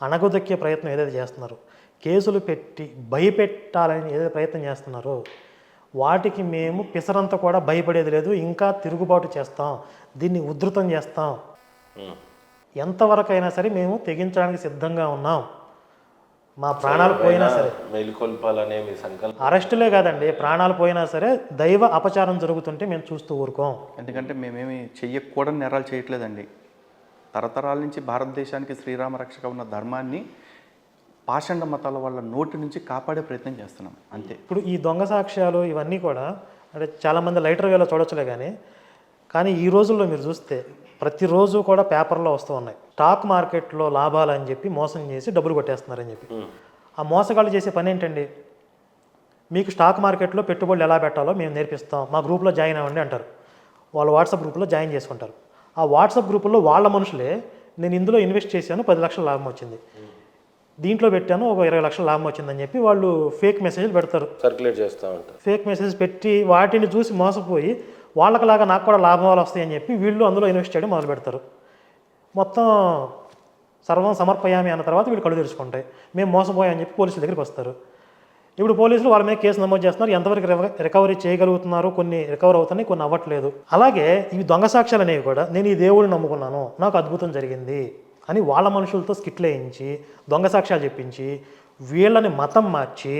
అణగదొక్కే ప్రయత్నం ఏదైతే చేస్తున్నారో, కేసులు పెట్టి భయపెట్టాలని ఏదైతే ప్రయత్నం చేస్తున్నారో వాటికి మేము పిసరంతా కూడా భయపడేది లేదు. ఇంకా తిరుగుబాటు చేస్తాం, దీన్ని ఉధృతం చేస్తాం, ఎంతవరకైనా సరే మేము తెగించడానికి సిద్ధంగా ఉన్నాం. మా ప్రాణాలు పోయినా సరే, మేలుకొల్పాలనే మీ సంకల్పం. అరెస్టులే కాదండి, ప్రాణాలు పోయినా సరే దైవ అపచారం జరుగుతుంటే మేము చూస్తూ ఊరుకోం. ఎందుకంటే మేమేమి చెయ్యకూడని నేరాలు చేయట్లేదండి. తరతరాల నుంచి భారతదేశానికి శ్రీరామ రక్షక ఉన్న ధర్మాన్ని పాషండ మతాల వాళ్ళ నోటి నుంచి కాపాడే ప్రయత్నం చేస్తున్నాం అంతే. ఇప్పుడు ఈ దొంగ సాక్ష్యాలు ఇవన్నీ కూడా అంటే చాలామంది లైటర్ వేలో చూడొచ్చులే కానీ ఈ రోజుల్లో మీరు చూస్తే ప్రతిరోజు కూడా పేపర్లో వస్తూ ఉన్నాయి, స్టాక్ మార్కెట్లో లాభాలు అని చెప్పి మోసం చేసి డబ్బులు కొట్టేస్తున్నారని చెప్పి. ఆ మోసగాళ్ళు చేసే పని ఏంటండి, మీకు స్టాక్ మార్కెట్లో పెట్టుబడులు ఎలా పెట్టాలో మేము నేర్పిస్తాం, మా గ్రూప్లో జాయిన్ అవ్వండి అంటారు. వాళ్ళు వాట్సాప్ గ్రూప్లో జాయిన్ చేసుకుంటారు. ఆ వాట్సాప్ గ్రూపుల్లో వాళ్ళ మనుషులే, నేను ఇందులో ఇన్వెస్ట్ చేశాను 10 లక్షల లాభం వచ్చింది, దీంట్లో పెట్టాను ఒక 20 లక్షల లాభం వచ్చిందని చెప్పి వాళ్ళు ఫేక్ మెసేజ్లు పెడతారు, సర్క్యులేట్ చేస్తూ ఉంటారు. ఫేక్ మెసేజ్ పెట్టి వాటిని చూసి మోసపోయి వాళ్ళకలాగా నాకు కూడా లాభాలు వస్తాయని చెప్పి వీళ్ళు అందులో ఇన్వెస్ట్ చేయడం మొదలు పెడతారు. మొత్తం సర్వం సమర్పయామి అన్న తర్వాత వీళ్ళు కళ్ళు తెరుచుకుంటాయి, మేము మోసపోయామని చెప్పి పోలీసుల దగ్గరికి వస్తారు. ఇప్పుడు పోలీసులు వాళ్ళ మీద కేసు నమోదు చేస్తున్నారు, ఎంతవరకు రికవరీ చేయగలుగుతున్నారు, కొన్ని రికవర్ అవుతున్నాయి, కొన్ని అవ్వట్లేదు. అలాగే ఇవి దొంగ సాక్ష్యాలు అనేవి కూడా, నేను ఈ దేవుడిని నమ్ముకున్నాను, నాకు అద్భుతం జరిగింది అని వాళ్ళ మనుషులతో స్కిట్లు వేయించి దొంగ సాక్ష్యాలు చెప్పించి వీళ్ళని మతం మార్చి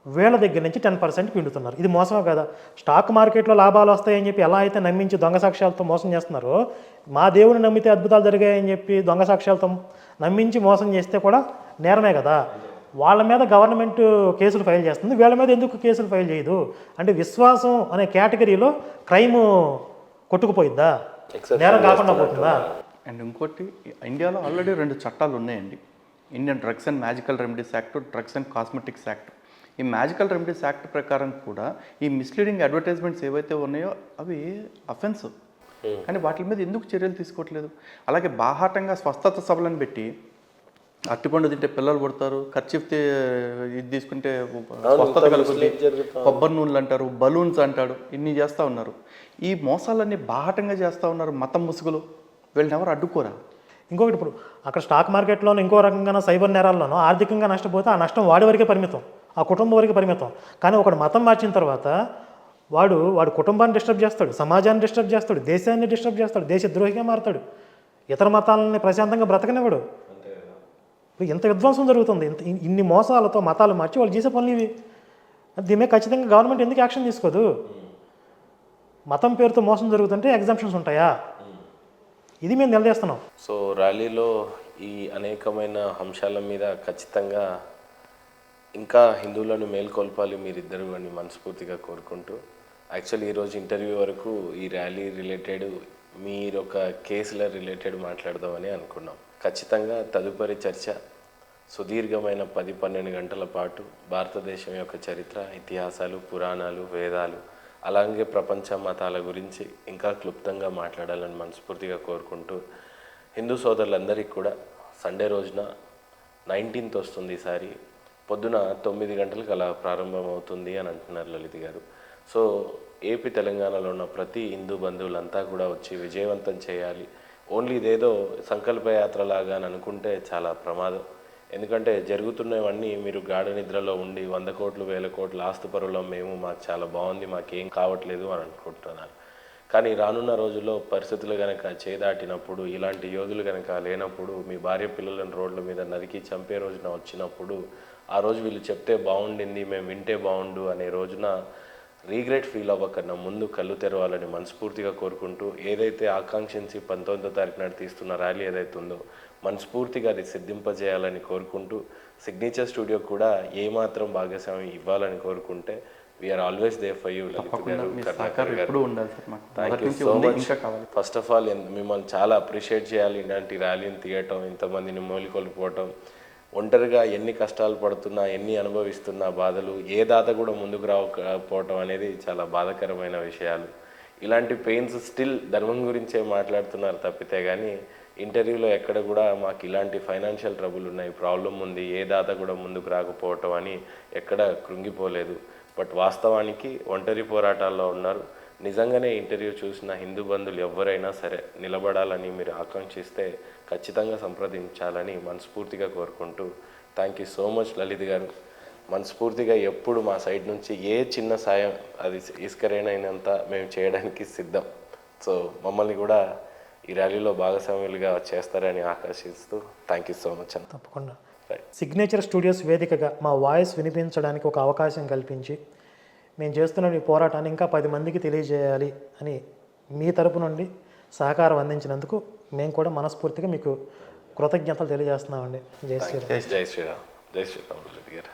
వీళ్ళ దగ్గర నుంచి 10% పిండుతున్నారు. ఇది మోసమే కదా. స్టాక్ మార్కెట్లో లాభాలు వస్తాయని చెప్పి ఎలా అయితే నమ్మించి దొంగ సాక్ష్యాలతో మోసం చేస్తున్నారో, మా దేవుడిని నమ్మితే అద్భుతాలు జరిగాయని చెప్పి దొంగ సాక్ష్యాలతో నమ్మించి మోసం చేస్తే కూడా నేరమే కదా. వాళ్ళ మీద గవర్నమెంట్ కేసులు ఫైల్ చేస్తుంది, వీళ్ళ మీద ఎందుకు కేసులు ఫైల్ చేయదు అంటే విశ్వాసం అనే కేటగిరీలో క్రైమ్ కొట్టుకుపోయిద్దా, నేరం కాకుండా పోతుందా? అండ్ ఇంకోటి, ఇండియాలో ఆల్రెడీ 2 చట్టాలు ఉన్నాయండి, Indian drugs and magical remedies act, drugs and cosmetics act. ఈ మ్యాజికల్ రెమెడీస్ యాక్ట్ ప్రకారం కూడా ఈ మిస్లీడింగ్ అడ్వర్టైజ్మెంట్స్ ఏవైతే ఉన్నాయో అవి అఫెన్స్, కానీ వాటి మీద ఎందుకు చర్యలు తీసుకోవట్లేదు? అలాగే బాహాటంగా స్వస్థత సభలను పెట్టి అరటిపండు తింటే పిల్లలు పుడతారు, ఖర్చు ఇది తీసుకుంటే స్వస్థత కలుగుతుంది, కొబ్బరి నూనెలు అంటారు, బలూన్స్ అంటాడు, ఇన్ని చేస్తూ ఉన్నారు. ఈ మోసాలన్నీ బాహాటంగా చేస్తూ ఉన్నారు మతం ముసుగులు. వీళ్ళని ఎవరు అడ్డుకోరా? ఇంకొకటి, ఇప్పుడు అక్కడ స్టాక్ మార్కెట్లోనూ ఇంకో రకంగా సైబర్ నేరాల్లోనూ ఆర్థికంగా నష్టపోతే ఆ నష్టం వాడి వరకే పరిమితం, ఆ కుటుంబం వరకే పరిమితం. కానీ ఒకడు మతం మార్చిన తర్వాత వాడు కుటుంబాన్ని డిస్టర్బ్ చేస్తాడు, సమాజాన్ని డిస్టర్బ్ చేస్తాడు, దేశాన్ని డిస్టర్బ్ చేస్తాడు, దేశద్రోహిగా మారుతాడు, ఇతర మతాలని ప్రశాంతంగా బ్రతకనివ్వడు. ఇప్పుడు ఇంత విధ్వంసం జరుగుతుంది, ఇన్ని మోసాలతో మతాలు మార్చి వాళ్ళు చేసే పనులు ఇవి. దీని మీద ఖచ్చితంగా గవర్నమెంట్ ఎందుకు యాక్షన్ తీసుకోదు? మతం పేరుతో మోసం జరుగుతుంటే ఎగ్జామ్షన్స్ ఉంటాయా? ఇది మేము నిలదీస్తున్నాం. సో ర్యాలీలో ఈ అనేకమైన అంశాల మీద ఖచ్చితంగా ఇంకా హిందువులను మేల్కొల్పాలి మీరిద్దరు అని మనస్ఫూర్తిగా కోరుకుంటూ, యాక్చువల్లీ ఈరోజు ఇంటర్వ్యూ వరకు ఈ ర్యాలీ రిలేటెడ్ మీరు ఒక కేసుల రిలేటెడ్ మాట్లాడదామని అనుకున్నాం. ఖచ్చితంగా తదుపరి చర్చ సుదీర్ఘమైన 10-12 గంటల పాటు భారతదేశం యొక్క చరిత్ర, ఇతిహాసాలు, పురాణాలు, వేదాలు, అలాగే ప్రపంచ మతాల గురించి ఇంకా క్లుప్తంగా మాట్లాడాలని మనస్ఫూర్తిగా కోరుకుంటూ, హిందూ సోదరులందరికీ కూడా సండే రోజున 19th వస్తుంది, ఈసారి పొద్దున 9 గంటలకు అలా ప్రారంభమవుతుంది అని అంటున్నారు లలిత్ గారు. సో ఏపీ తెలంగాణలో ఉన్న ప్రతి హిందూ బంధువులంతా కూడా వచ్చి విజయవంతం చేయాలి. ఓన్లీ ఇదేదో సంకల్పయాత్రలాగా అని అనుకుంటే చాలా ప్రమాదం. ఎందుకంటే జరుగుతున్నవన్నీ మీరు గాఢ నిద్రలో ఉండి 100 కోట్లు 1000 కోట్ల ఆస్తుపరులం మేము, మాకు చాలా బాగుంది, మాకేం కావట్లేదు అని అనుకుంటున్నారు. కానీ రానున్న రోజుల్లో పరిస్థితులు కనుక చేదాటినప్పుడు, ఇలాంటి యోధులు కనుక లేనప్పుడు, మీ భార్య పిల్లలను రోడ్ల మీద నరికి చంపే రోజున వచ్చినప్పుడు, ఆ రోజు వీళ్ళు చెప్తే బాగుండింది, మేము వింటే బాగుండు అనే రోజున రీగ్రెట్ ఫీల్ అవ్వకన్నా ముందు కళ్ళు తెరవాలని మనస్ఫూర్తిగా కోరుకుంటూ, ఏదైతే ఆకాంక్షించి 19వ తారీఖు నాడు తీస్తున్న ర్యాలీ ఏదైతే ఉందో మనస్ఫూర్తిగా అది సిద్ధింపజేయాలని కోరుకుంటూ, సిగ్నేచర్ స్టూడియో కూడా ఏమాత్రం భాగస్వామ్యం ఇవ్వాలని కోరుకుంటే, we are always there for you Lalit గారు, కర్ణాకర్ గారు. Thank you so much. First of all మిమ్మల్ని చాలా అప్రిషియేట్ చేయాలి. ఇలాంటి ర్యాలీని తీయటం, ఇంతమందిని మేలుకొల్పుకోవటం, ఒంటరిగా ఎన్ని కష్టాలు పడుతున్నా, ఎన్ని అనుభవిస్తున్నా బాధలు, ఏ దాత కూడా ముందుకు రాకపోవటం అనేది చాలా బాధాకరమైన విషయాలు. ఇలాంటి పెయిన్స్ స్టిల్ ధర్మం గురించే మాట్లాడుతున్నారు తప్పితే కానీ ఇంటర్వ్యూలో ఎక్కడ కూడా మాకు ఇలాంటి ఫైనాన్షియల్ ట్రబుల్ ఉన్నాయి, ప్రాబ్లం ఉంది, ఏ దాత కూడా ముందుకు రాకపోవటం అని ఎక్కడ కృంగిపోలేదు. బట్ వాస్తవానికి ఒంటరి పోరాటాల్లో ఉన్నారు. నిజంగానే ఇంటర్వ్యూ చూసిన హిందూ బంధువులు ఎవరైనా సరే నిలబడాలని మీరు ఆకాంక్షిస్తే ఖచ్చితంగా సంప్రదించాలని మనస్ఫూర్తిగా కోరుకుంటూ thank you so much Lalit గారు. మనస్ఫూర్తిగా ఎప్పుడు మా సైడ్ నుంచి ఏ చిన్న సాయం అది ఇసుకరేనైనంత మేము చేయడానికి సిద్ధం. సో మమ్మల్ని కూడా ఈ ర్యాలీలో భాగస్వాములుగా చేస్తారని ఆకాంక్షిస్తూ థ్యాంక్ యూ సో మచ్ అన్న. తప్పకుండా. రైట్. సిగ్నేచర్ స్టూడియోస్ వేదికగా మా వాయిస్ వినిపించడానికి ఒక అవకాశం కల్పించి మేము చేస్తున్న ఈ పోరాటాన్ని ఇంకా 10 మందికి తెలియజేయాలి అని మీ తరపు నుండి సహకారం అందించినందుకు మేము కూడా మనస్ఫూర్తిగా మీకు కృతజ్ఞతలు తెలియజేస్తున్నామండి. జై శ్రీరామ్. జై శ్రీరామ్. జై శ్రీరామ్ లలిత్ గారు.